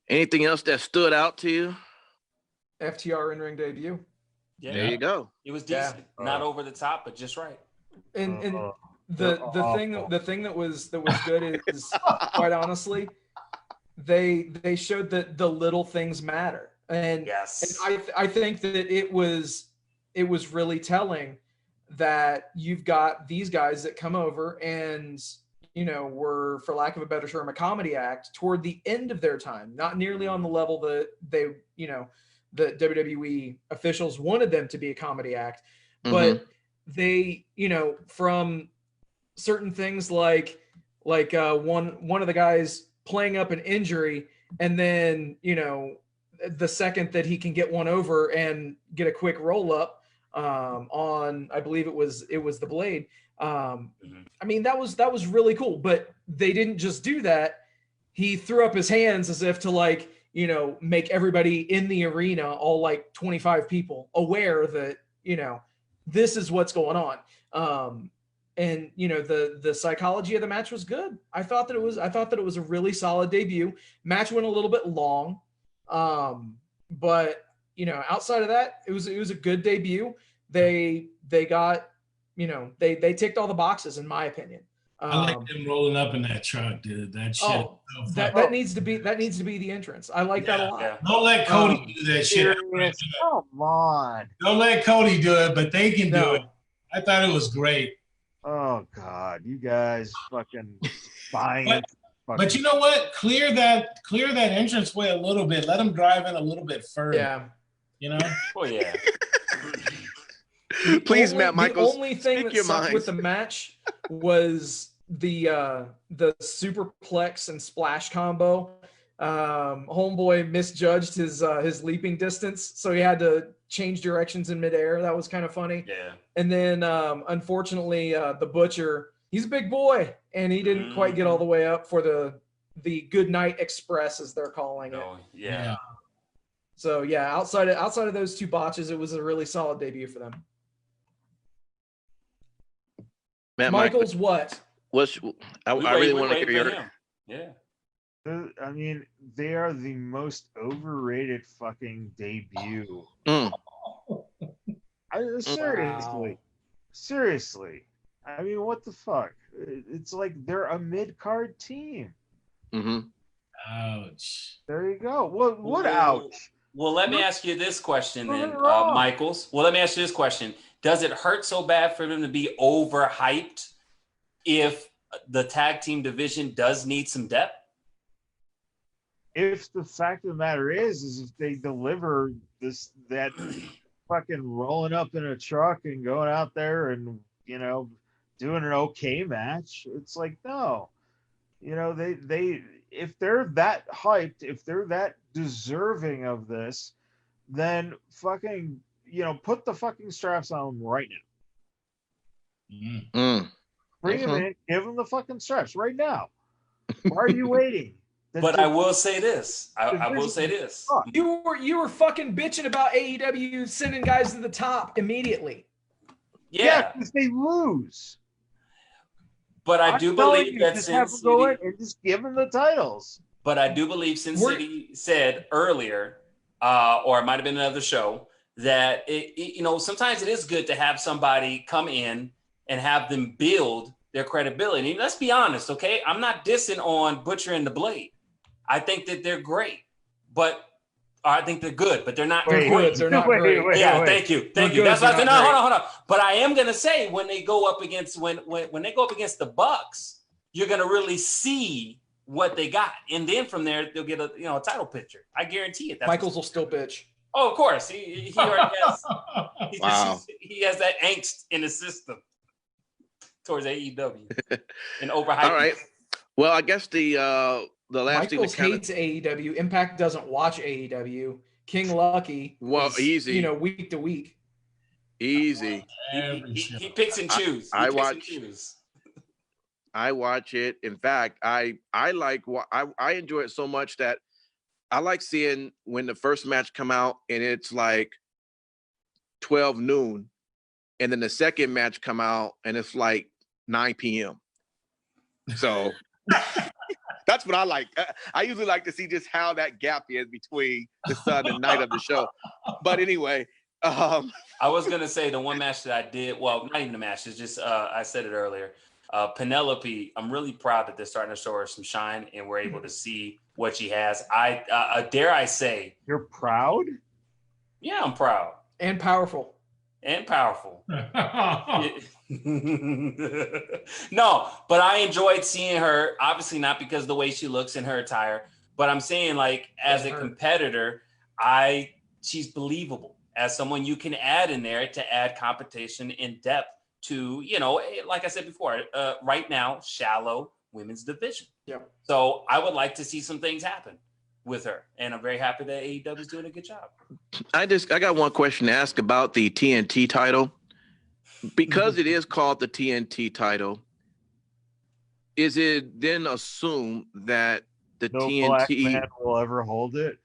Anything else that stood out to you? FTR in-ring debut. Yeah. There you go. It was decent. Not over the top, but just right. And the thing that was good is quite honestly, they showed that the little things matter. And yes, and I think that it was really telling that you've got these guys that come over and were, for lack of a better term, a comedy act toward the end of their time, not nearly on the level that they the WWE officials wanted them to be a comedy act, but they, from certain things like one of the guys playing up an injury, and then, the second that he can get one over and get a quick roll up on, I believe it was the Blade. I mean, that was really cool, but they didn't just do that. He threw up his hands as if to make everybody in the arena, all 25 people, aware that, this is what's going on. And the psychology of the match was good. I thought that it was a really solid debut. Match went a little bit long. But outside of that, it was a good debut. They got, they ticked all the boxes, in my opinion. I like them rolling up in that truck, dude. That shit. That needs to be the entrance. I like that a lot. Yeah. Don't let Cody do that shit. Come on. Don't let Cody do it, but they can do it. I thought it was great. Oh God, you guys fucking buying it. But you know what? Clear that entranceway a little bit. Let them drive in a little bit further. Yeah. Oh yeah. Please, Matt Michaels. The only thing that sucked with the match was the superplex and splash combo. Homeboy misjudged his leaping distance, so he had to change directions in midair. That was kind of funny. Yeah. And then unfortunately, the Butcher, he's a big boy, and he didn't quite get all the way up for the Good Night Express, as they're calling it. Oh, yeah. So yeah, outside of those two botches, it was a really solid debut for them. Matt Michaels, what? I really want to hear your. Yeah. I mean, they are the most overrated fucking debut. Seriously. I mean, what the fuck? It's like they're a mid-card team. Mm-hmm. Ouch. There you go. What ouch? Well, let me ask you this question then, Michaels. Well, let me ask you this question. Does it hurt so bad for them to be overhyped if the tag team division does need some depth? If the fact of the matter is if they deliver that fucking rolling up in a truck and going out there and, doing an okay match, it's like, no. They if they're that hyped, if they're that deserving of this, then fucking, put the fucking straps on them right now. Bring them in, give them the fucking straps right now. Why are you waiting? But I will say this. I will say this. You were fucking bitching about AEW sending guys to the top immediately. Yeah, because they lose. But I do believe that Sin City go in and just give them the titles. But I do believe Sin City said earlier, or it might have been another show, that sometimes it is good to have somebody come in and have them build their credibility. And let's be honest, okay? I'm not dissing on Butcher and the Blade. I think that they're great, but I think they're good, but they're not great. They're not great. Thank you. That's what I said. No, hold on. But I am gonna say when they go up against when they go up against the Bucks, you're gonna really see what they got, and then from there they'll get a title picture. I guarantee it. Michaels will still bitch. Oh, of course. He already has. Wow. He has that angst in his system towards AEW and overhyped. All right. Well, I guess the last Michaels thing hates AEW. Impact doesn't watch AEW. King Lucky. Easy. Week to week. Easy. He picks and chooses. I watch it. In fact, I enjoy it so much that I like seeing when the first match come out and it's like 12 noon, and then the second match come out and it's like 9 p.m. So that's what I like. I usually like to see just how that gap is between the sun and night of the show. But anyway, I was gonna say the one match that I did. Well, not even the match. It's just I said it earlier. Penelope, I'm really proud that they're starting to show her some shine, and we're able to see what she has. I dare I say, you're proud? Yeah, I'm proud and powerful. No, but I enjoyed seeing her. Obviously, not because of the way she looks in her attire, but I'm saying, like, as a competitor, she's believable as someone you can add in there to add competition and depth to, like I said before, right now, shallow women's division. Yeah. So I would like to see some things happen with her, and I'm very happy that AEW is doing a good job. I got one question to ask about the TNT title. Because it is called the TNT title, is it then assumed that the TNT black man will ever hold it?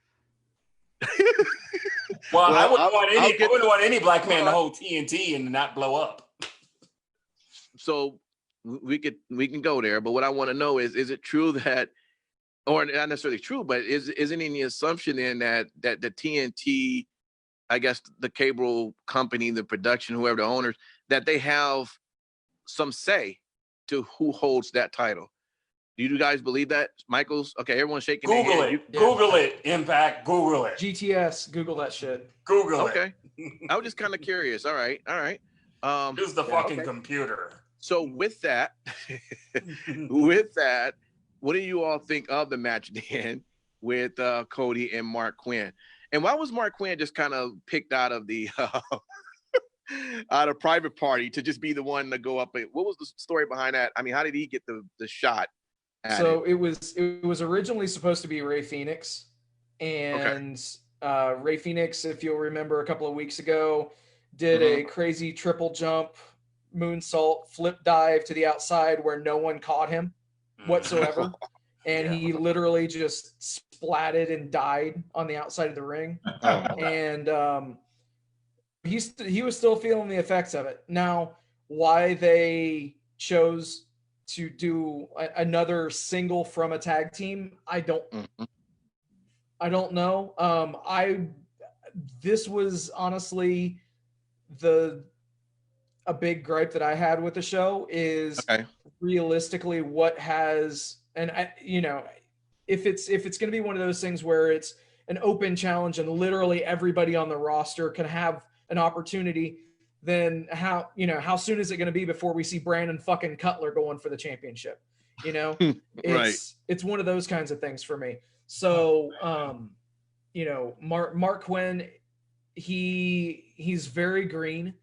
Well, I wouldn't want any black man to hold TNT and not blow up. So we can go there, but what I want to know is it true that, or not necessarily true, but isn't any assumption in that the TNT, I guess the cable company, the production, whoever the owners, that they have some say to who holds that title? Do you guys believe that, Michaels? Okay, everyone's shaking their head. Google it, Impact. Google it. GTS. Google that shit. Google it. Okay. I was just kind of curious. All right. Use the fucking computer. So with that, what do you all think of the match then with Cody and Mark Quinn? And why was Mark Quinn just kind of picked out of the at a private party to just be the one to go up. What was the story behind that? I mean, how did he get the shot? So it was originally supposed to be Ray Phoenix, and Ray Phoenix, if you'll remember, a couple of weeks ago, did a crazy triple jump, moonsault, flip dive to the outside where no one caught him whatsoever, and he literally just splatted and died on the outside of the ring, and he was still feeling the effects of it. Now, why they chose to do another single from a tag team, I don't know. This was honestly a big gripe that I had with the show is realistically what has, and if it's going to be one of those things where it's an open challenge and literally everybody on the roster can have an opportunity, then how soon is it going to be before we see Brandon fucking Cutler going for the championship? It's one of those kinds of things for me. So, Mark Quinn, he's very green.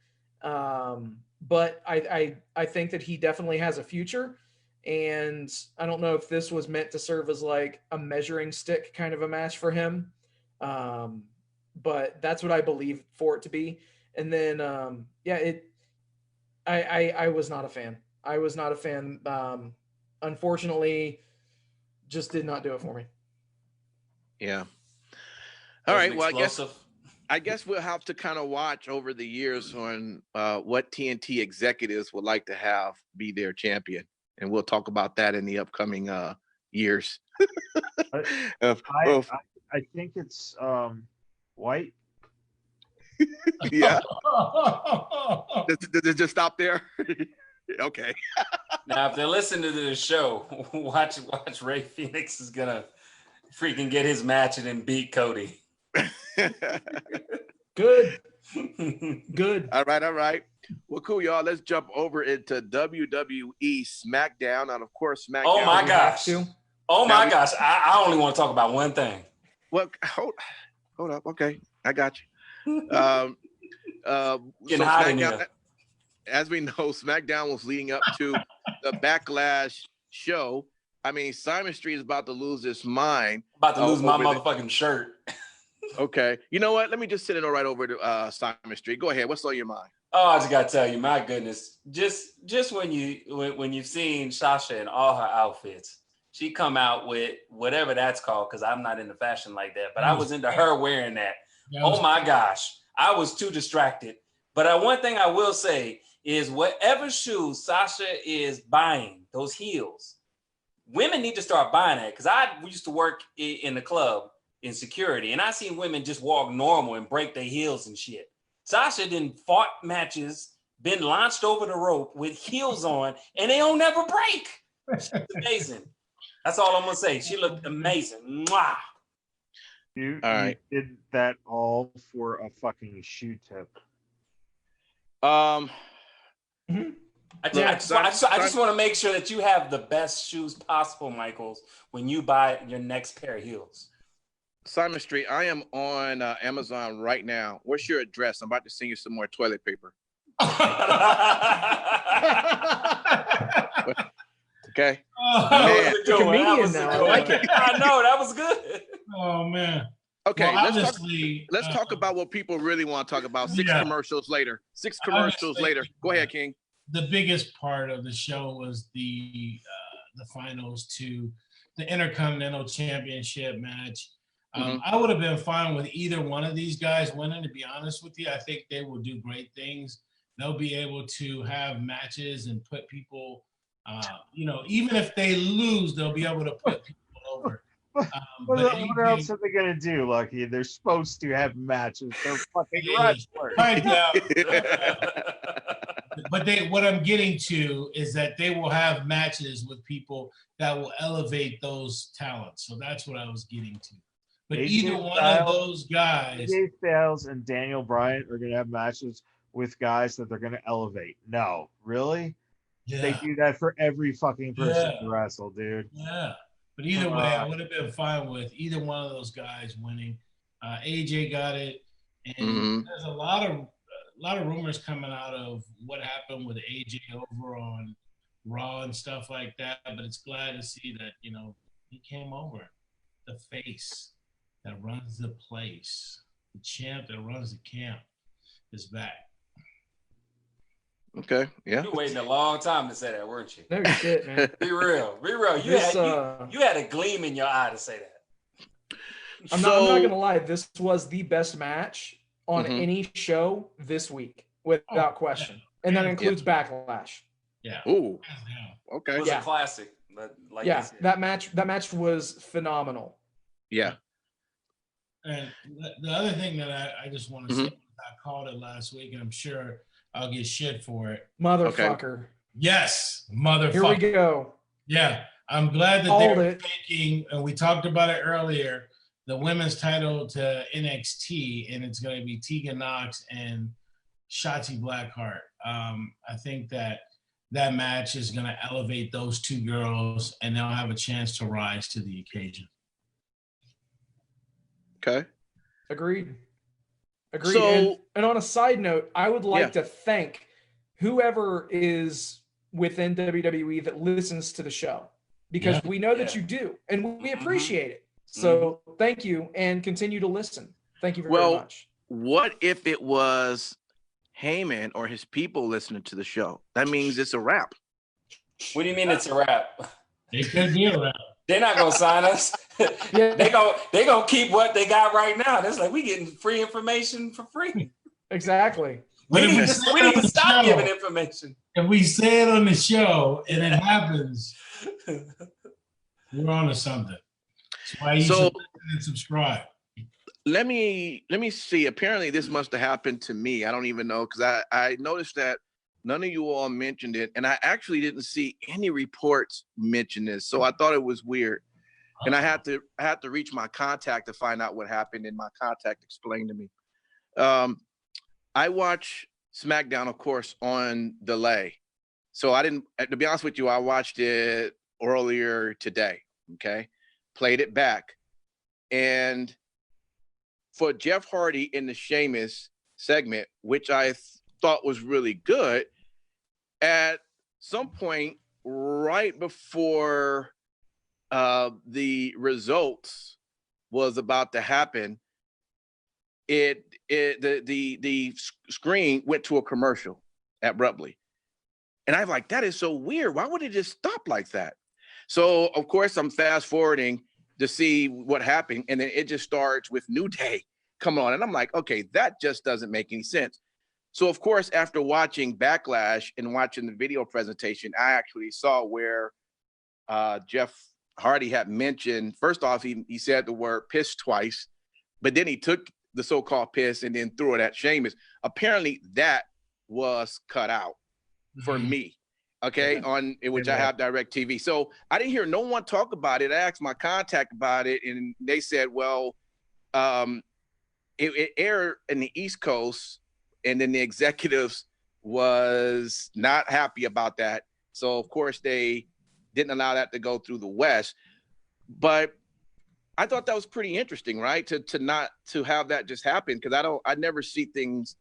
But I think that he definitely has a future, and I don't know if this was meant to serve as like a measuring stick kind of a match for him. But that's what I believe for it to be. And then, I was not a fan. I was not a fan. Unfortunately, just did not do it for me. Yeah. All right. Well, I guess we'll have to kind of watch over the years on what TNT executives would like to have be their champion. And we'll talk about that in the upcoming years. I think it's White. Yeah. Did it just stop there? Okay. Now, if they're listening to the show, watch Ray Phoenix is going to freaking get his match and then beat Cody. Good. All right. Well, cool, y'all. Let's jump over into WWE SmackDown. And of course, SmackDown. Oh my gosh. I only want to talk about one thing. Well, hold up. Okay. I got you. Getting hot in here. As we know, SmackDown was leading up to the Backlash show. I mean, Simon Street is about to lose his mind. About to lose my motherfucking shirt. Okay. You know what? Let me just send it right over to Simon Street. Go ahead. What's on your mind? Oh, I just gotta tell you, my goodness. Just when you've seen Sasha in all her outfits, she come out with whatever that's called, because I'm not into fashion like that, but I was into her wearing that. Oh my gosh. I was too distracted. But one thing I will say is whatever shoes Sasha is buying, those heels, women need to start buying that, because we used to work in the club in security, and I seen women just walk normal and break their heels and shit. Sasha didn't fought matches, been launched over the rope with heels on, and they don't never break. She's amazing. That's all I'm gonna say. She looked amazing. Mwah. You did that all for a fucking shoe tip. I just want to make sure that you have the best shoes possible, Michaels, when you buy your next pair of heels. Simon Street, I am on Amazon right now. What's your address? I'm about to send you some more toilet paper. Okay. Man. Comedian now. I like it. I know, that was good. Oh, man. Okay, well, let's talk about what people really want to talk about. Six commercials later. Go ahead, King. The biggest part of the show was the finals to the Intercontinental Championship match. I would have been fine with either one of these guys winning, to be honest with you. I think they will do great things. They'll be able to have matches and put people, even if they lose, they'll be able to put people over. What else are they going to do, Lucky? They're supposed to have matches. They're fucking wrestlers. Right now. But what I'm getting to is that they will have matches with people that will elevate those talents. So that's what I was getting to. But either one of those guys, AJ Styles and Daniel Bryan, are going to have matches with guys that they're going to elevate. No, really? Yeah. They do that for every fucking person to wrestle, dude. Yeah. But either way, I would have been fine with either one of those guys winning. AJ got it, and there's a lot of lot of rumors coming out of what happened with AJ over on Raw and stuff like that. But it's glad to see that, you know, he came over. The face that runs the place, the champ that runs the camp is back. Okay, yeah. You were waiting a long time to say that, weren't you? No shit, man. Be real. You had a gleam in your eye to say that. I'm not gonna lie. This was the best match on any show this week, without question, and that includes Backlash. Yeah. Ooh. Okay. It was a classic. Like that match was phenomenal. Yeah. And the other thing that I just want to say, I called it last week, and I'm sure I'll get shit for it. Motherfucker. Okay. Yes, motherfucker. Here we go. Yeah, I'm glad that they're taking, and we talked about it earlier, the women's title to NXT, and it's going to be Tegan Nox and Shotzi Blackheart. I think that match is going to elevate those two girls, and they'll have a chance to rise to the occasion. Okay. Agreed. So, and on a side note, I would like to thank whoever is within WWE that listens to the show, because we know that you do, and we appreciate it. So thank you, and continue to listen. Thank you very much. What if it was Heyman or his people listening to the show? That means it's a wrap. What do you mean it's a wrap? It could be a wrap. They're not gonna sign us. They gonna keep what they got right now. That's like we getting free information for free. Exactly. We need to stop giving information. If we say it on the show and it happens, we're on to something. That's why you should listen and subscribe. Let me see. Apparently, this must have happened to me. I don't even know, because I noticed that none of you all mentioned it, and I actually didn't see any reports mention this, so I thought it was weird. And I had to reach my contact to find out what happened, and my contact explained to me. I watch SmackDown, of course, on delay. So I didn't, to be honest with you, I watched it earlier today, okay? Played it back. And for Jeff Hardy in the Sheamus segment, which I thought was really good, at some point right before the results was about to happen, the screen went to a commercial abruptly. And I'm like, that is so weird. Why would it just stop like that? So of course I'm fast forwarding to see what happened. And then it just starts with New Day come on. And I'm like, okay, that just doesn't make any sense. So of course, after watching Backlash and watching the video presentation, I actually saw where Jeff Hardy had mentioned, first off, he said the word piss twice, but then he took the so-called piss and then threw it at Sheamus. Apparently that was cut out for me, okay, on which I have DirecTV. So I didn't hear no one talk about it. I asked my contact about it, and they said, well, it aired in the East Coast, and then the executives was not happy about that. So of course they didn't allow that to go through the West. But I thought that was pretty interesting, right? To have that just happen, because I never see things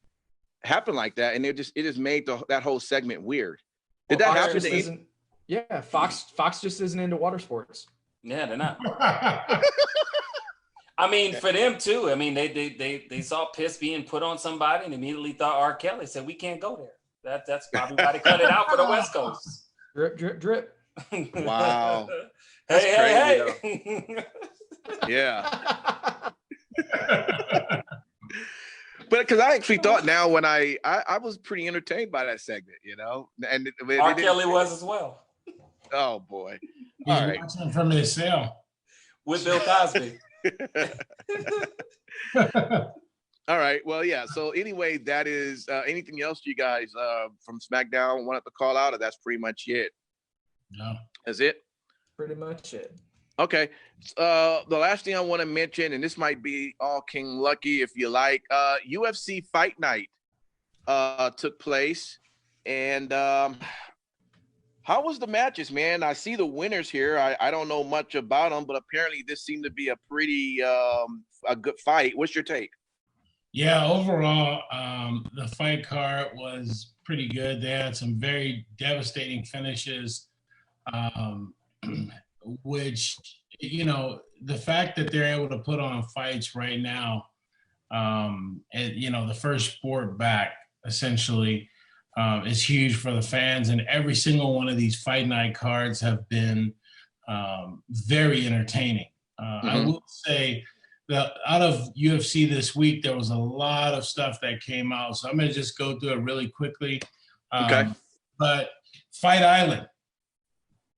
happen like that, and it just made that whole segment weird. Did that happen? Yeah, Fox just isn't into water sports. Yeah, they're not. I mean, for them too. I mean, they saw piss being put on somebody and immediately thought R. Kelly. Said we can't go there. That's probably why they cut it out for the West Coast. Drip, drip, drip. Wow. Hey. Yeah. But because I actually thought now when I was pretty entertained by that segment, you know, and R. Kelly was as well. Oh boy! He's watching from his cell with Bill Cosby. All right. Well, yeah. So anyway, that is anything else you guys from SmackDown wanted to call out, or that's pretty much it? No. That's it? Pretty much it. Okay. The last thing I want to mention, and this might be all King Lucky if you like, UFC Fight Night took place. And how was the matches, man? I see the winners here. I don't know much about them, but apparently this seemed to be a pretty a good fight. What's your take? Yeah, overall, the fight card was pretty good. They had some very devastating finishes, um, which, the fact that they're able to put on fights right now, and, the first sport back, essentially, is huge for the fans. And every single one of these fight night cards have been very entertaining. I will say, out of UFC this week, there was a lot of stuff that came out. So I'm going to just go through it really quickly. Okay. But Fight Island,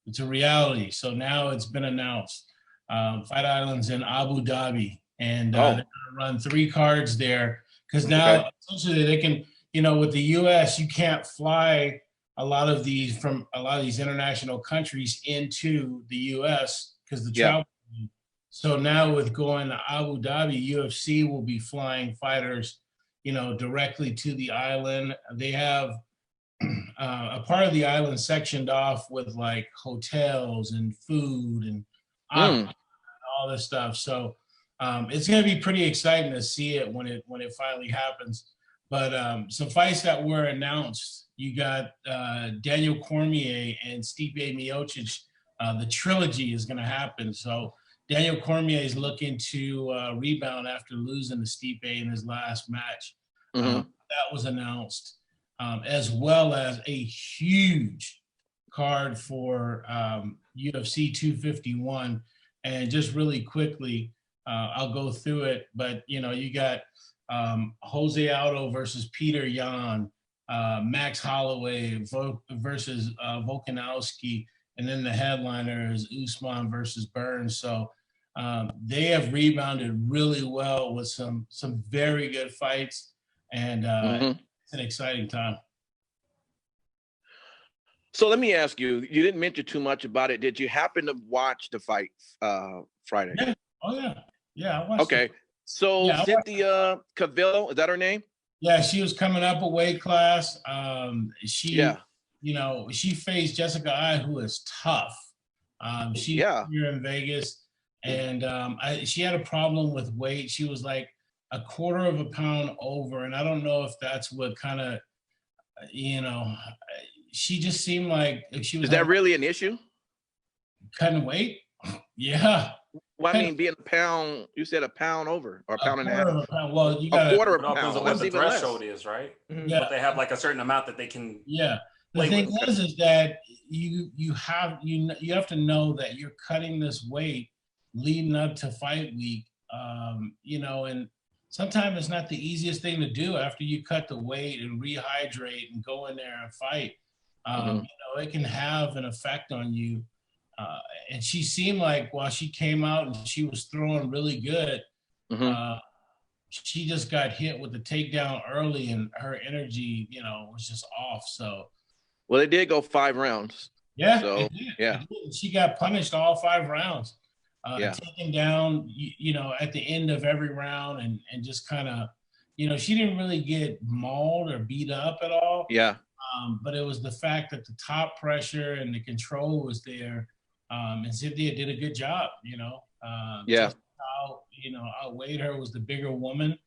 it's a reality. So now it's been announced. Fight Island's in Abu Dhabi, and they're going to run 3 cards there because now essentially they can, with the US, you can't fly a lot of these international countries into the US because the travel. So now with going to Abu Dhabi, UFC will be flying fighters, directly to the island. They have a part of the island sectioned off with like hotels and food and all this stuff. So it's going to be pretty exciting to see it when it finally happens. But some fights that were announced, you got Daniel Cormier and Stipe Miocic. The trilogy is going to happen. So Daniel Cormier is looking to rebound after losing to Stipe in his last match. That was announced, as well as a huge card for UFC 251. And just really quickly, I'll go through it. But, you got Jose Aldo versus Peter Yan, Max Holloway versus Volkanovski, and then the headliner is Usman versus Burns. So they have rebounded really well with some very good fights, and it's an exciting time. So let me ask you, you didn't mention too much about it. Did you happen to watch the fight Friday? Yeah. Oh, yeah. Yeah, I watched Okay. it. So Yeah, Cynthia Cavillo, is that her name? Yeah, she was coming up a weight class. She faced Jessica Ai, who is tough. She's here in Vegas, and she had a problem with weight. She was like a quarter of a pound over, and I don't know if that's what kind of, she just seemed like she was. Is that really an issue? Cutting weight? Yeah. Well, I mean, being a pound, you said a pound over or a pound and a half. Well, you got a quarter of a pound. What the threshold is, right? Yeah. But they have like a certain amount that they can. Yeah. The thing is that you have to know that you're cutting this weight leading up to fight week. And sometimes it's not the easiest thing to do after you cut the weight and rehydrate and go in there and fight. It can have an effect on you. And she seemed like while she came out and she was throwing really good, she just got hit with the takedown early and her energy, was just off. So, well, it did go 5 rounds. Yeah. So, it did. She got punished all 5 rounds, taken down, at the end of every round and just kind of, she didn't really get mauled or beat up at all. Yeah. But it was the fact that the top pressure and the control was there. And Cynthia did a good job, outweighed her, was the bigger woman.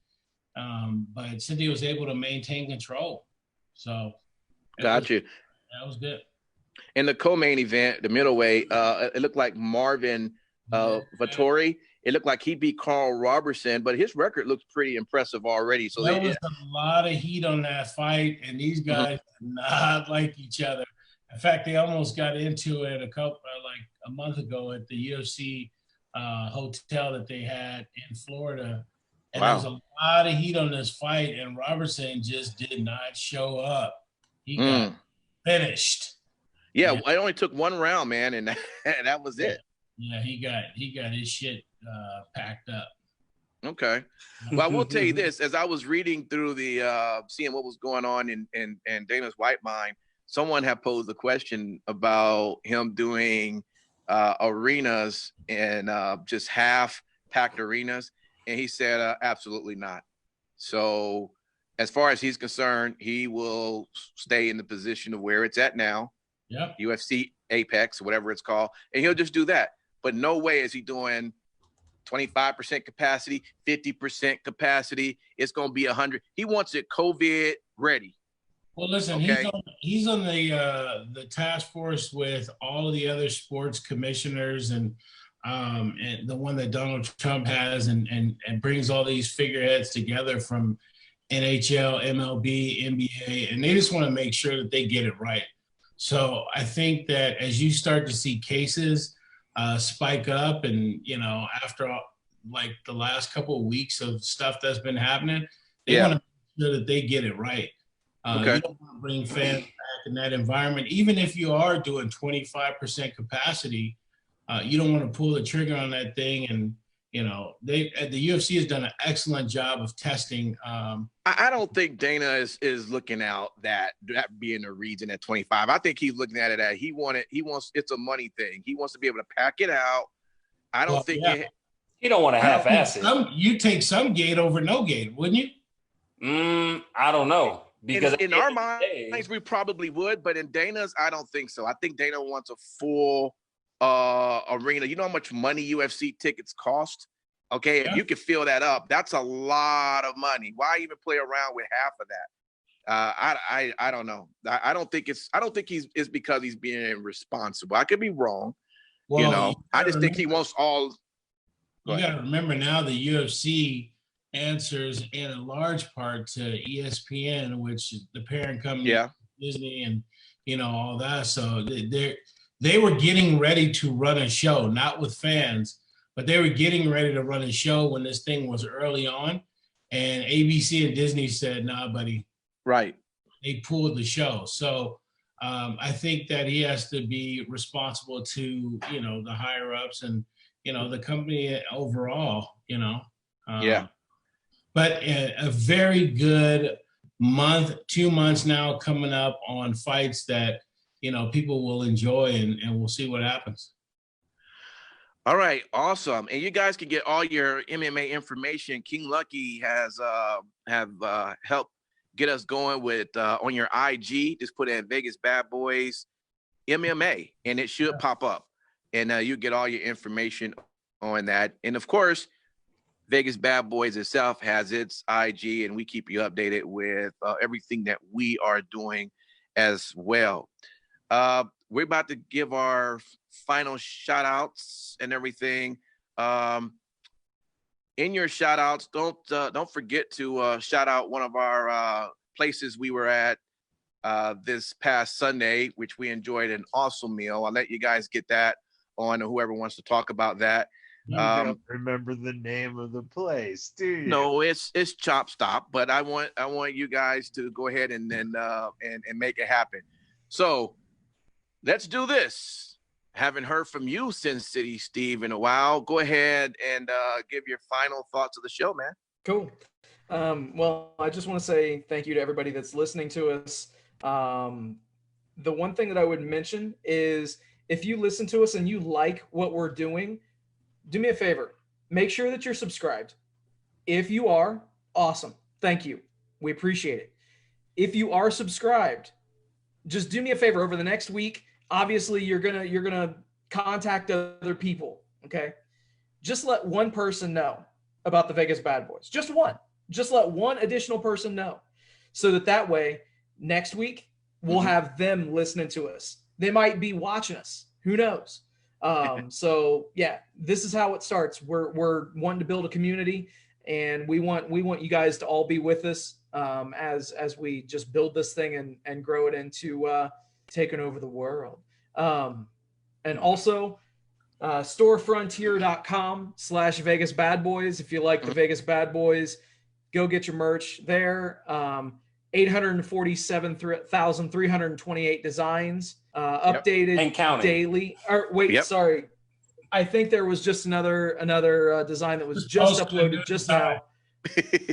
But Cynthia was able to maintain control. So got you. That was good. In the co-main event, the middleweight, it looked like Marvin Vettori. It looked like he beat Carl Robertson, but his record looks pretty impressive already. So there was a lot of heat on that fight, and these guys did not like each other. In fact, they almost got into it a month ago at the UFC hotel that they had in Florida. And there was a lot of heat on this fight, and Robertson just did not show up. He got finished. Yeah, it only took 1 round, man, and that was it. Yeah, he got his shit packed up. Okay. Well, I will tell you this: as I was reading through the seeing what was going on in Dana's white mind, someone had posed a question about him doing arenas and just half-packed arenas, and he said absolutely not. So, as far as he's concerned, he will stay in the position of where it's at now. Yep. UFC Apex, whatever it's called, and he'll just do that. But no way is he doing 25% capacity, 50% capacity. It's going to be 100. He wants it COVID ready. Well, listen, okay? he's on the task force with all of the other sports commissioners and the one that Donald Trump has and brings all these figureheads together from NHL, MLB, NBA, and they just want to make sure that they get it right. So I think that as you start to see cases spike up, and after like the last couple of weeks of stuff that's been happening, they want to make sure that they get it right. You don't want to bring fans back in that environment, even if you are doing 25% capacity. You don't want to pull the trigger on that thing, and the UFC has done an excellent job of testing. I don't think Dana is looking out that being a reason at 25. I think he's looking at it as he wants it's a money thing. He wants to be able to pack it out. I don't think he don't want to half-ass it. You take some gate over no gate, wouldn't you? I don't know. Because in our minds, we probably would, but in Dana's, I don't think so. I think Dana wants a full arena. You know how much money UFC tickets cost? Okay, if you could fill that up, that's a lot of money. Why even play around with half of that? I don't know. I don't think it's because he's being responsible. I could be wrong. Well, I just think he wants all. You got to remember now the UFC answers in a large part to ESPN, which is the parent company, Disney, and all that. So they were getting ready to run a show, not with fans, but they were getting ready to run a show when this thing was early on, and ABC and Disney said, "Nah, buddy." Right. They pulled the show. So I think that he has to be responsible to the higher ups and the company overall. But a very good month, 2 months now coming up on fights that, people will enjoy, and we'll see what happens. All right. Awesome. And you guys can get all your MMA information. King Lucky has helped get us going with on your IG. Just put in Vegas Bad Boys MMA and it should pop up. And you get all your information on that. And of course, Vegas Bad Boys itself has its IG, and we keep you updated with everything that we are doing as well. We're about to give our final shout outs and everything. In your shout outs, don't forget to shout out one of our places we were at this past Sunday, which we enjoyed an awesome meal. I'll let you guys get that on, or whoever wants to talk about that. You don't remember the name of the place, do you? No, it's Chop Stop, but I want you guys to go ahead and make it happen. So let's do this. Haven't heard from you, Sin City Steve, in a while. Go ahead and give your final thoughts of the show, man. Cool. Well, I just want to say thank you to everybody that's listening to us. The one thing that I would mention is if you listen to us and you like what we're doing, do me a favor. Make sure that you're subscribed. If you are, awesome. Thank you. We appreciate it. If you are subscribed, just do me a favor over the next week. Obviously, you're gonna contact other people. Okay, just let one person know about the Vegas Bad Boys. Just one. Just let one additional person know, so that way next week we'll have them listening to us. They might be watching us. Who knows? So yeah, this is how it starts. We're wanting to build a community, and we want you guys to all be with us as we just build this thing and grow it into taking over the world. And also storefrontier.com/Vegas Bad Boys. If you like the Vegas Bad Boys, go get your merch there. 847,328 designs, updated and counting daily. Or wait, sorry. I think there was just another design that was just uploaded just now.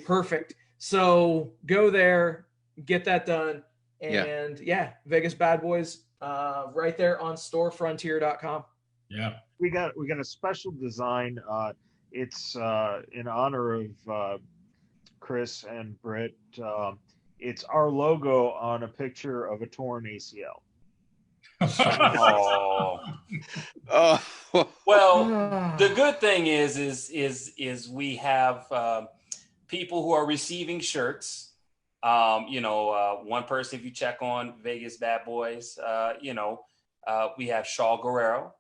Perfect. So go there, get that done. And Vegas Bad Boys right there on storefrontier.com. Yeah. We got a special design. It's in honor of Chris and Britt. It's our logo on a picture of a torn ACL. Oh. Well, the good thing is we have people who are receiving shirts. One person, if you check on Vegas Bad Boys, we have Shaw Guerrero,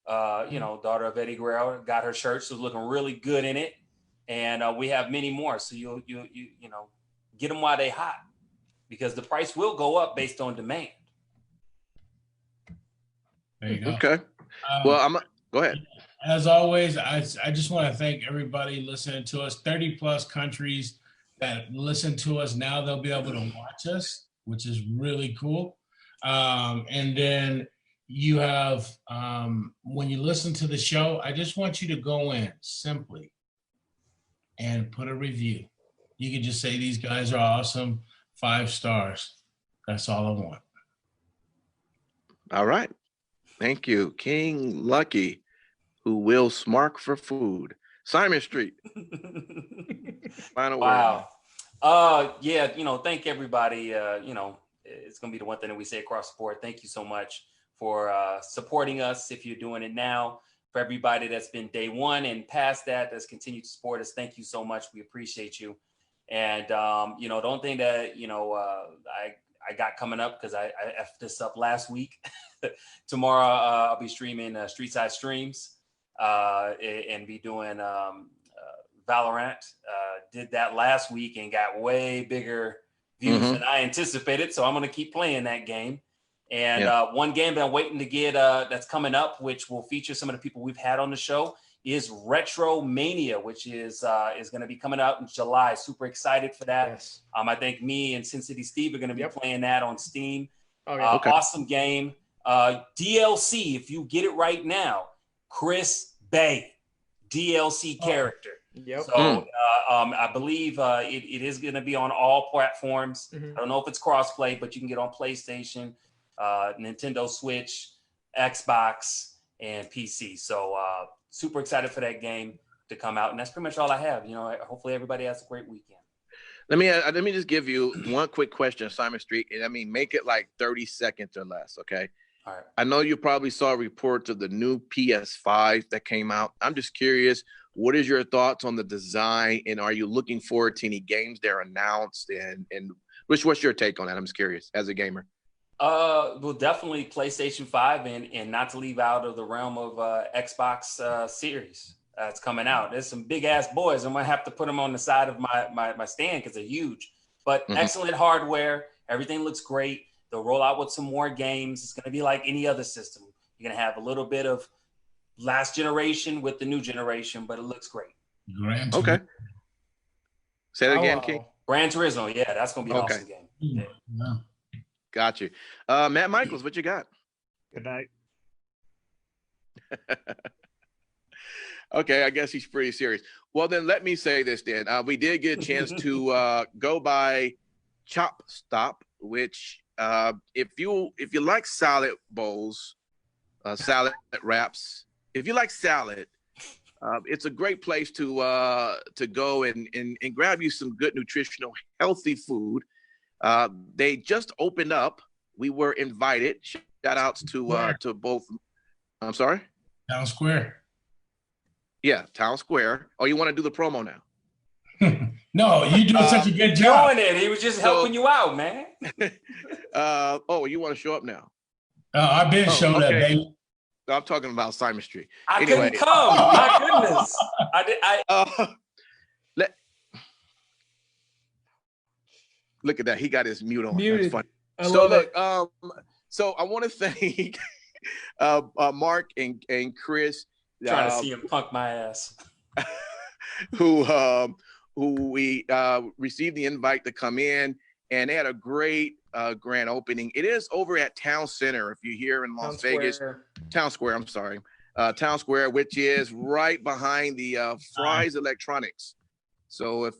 daughter of Eddie Guerrero, got her shirt, so looking really good in it. And we have many more. So you get them while they hot, because the price will go up based on demand. There you go. Okay. Go ahead. As always, I just want to thank everybody listening to us. 30 plus countries that listen to us now. They'll be able to watch us, which is really cool. And then you have, when you listen to the show, I just want you to go in simply and put a review. You can just say, these guys are awesome, 5 stars. That's all I want. All right. Thank you. King Lucky, who will smark for food. Simon Street. Final word. Wow. Thank everybody. It's going to be the one thing that we say across the board. Thank you so much for supporting us. If you're doing it now, for everybody that's been day one and past that's continued to support us, thank you so much. We appreciate you. And, the only thing that, I got coming up, because I effed this up last week. Tomorrow, I'll be streaming Street Side Streams and be doing Valorant. Did that last week and got way bigger views than I anticipated. So I'm going to keep playing that game. And one game that I'm waiting to get that's coming up, which will feature some of the people we've had on the show, is Retro Mania, which is going to be coming out in July. Super excited for that. Yes. I think me and Sin City Steve are going to be playing that on Steam. Oh, yeah. Awesome game. DLC, if you get it right now, Chris Bay, DLC character. Yep. So I believe it is going to be on all platforms. I don't know if it's crossplay, but you can get on PlayStation, Nintendo Switch, Xbox, and PC. So super excited for that game to come out. And that's pretty much all I have. Hopefully everybody has a great weekend. Let me just give you one quick question, Simon Street. And make it like 30 seconds or less, okay? All right. I know you probably saw reports of the new PS5 that came out. I'm just curious, what is your thoughts on the design, and are you looking forward to any games that are announced? And what's your take on that? I'm just curious as a gamer. Well, definitely PlayStation 5, and not to leave out of the realm of Xbox Series. It's coming out. There's some big ass boys. I'm gonna have to put them on the side of my stand because they're huge. But excellent hardware. Everything looks great. They'll roll out with some more games. It's gonna be like any other system. You're gonna have a little bit of last generation with the new generation, but it looks great. Okay. Say that again, King. Gran Turismo. Yeah, that's gonna be an awesome game. Yeah. Got you. Matt Michaels, what you got? Good night. Okay, I guess he's pretty serious. Well, then let me say this then. We did get a chance to go by Chop Stop, which if you like salad bowls, salad wraps, if you like salad, it's a great place to go and grab you some good, nutritional, healthy food. They just opened up. We were invited. Shout outs to both. I'm sorry? Town Square. Yeah, Town Square. Oh, you want to do the promo now? No, you doing such a good job. Doing it. He was just helping you out, man. You want to show up now? I've been showed up, baby. I'm talking about Simon Street. I couldn't come. My goodness. Look at that. He got his mute on. Muted. That's I funny. love it. So I want to thank Mark and Chris. Trying to see him punk my ass. who we received the invite to come in, and they had a great grand opening. It is over at Town Center, if you're here in Las Vegas. Town Square, I'm sorry. Town Square, which is right behind the Fry's Electronics. So if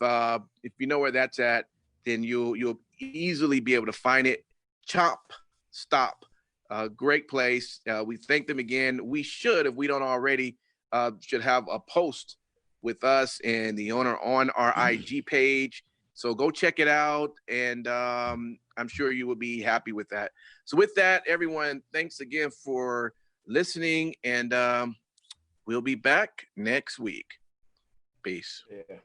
you know where that's at, then you'll easily be able to find it. Chop Stop. Great place. We thank them again. We should, if we don't already, should have a post with us and the owner on our IG page. So go check it out, and I'm sure you will be happy with that. So with that, everyone, thanks again for listening, and We'll be back next week. Peace. Yeah.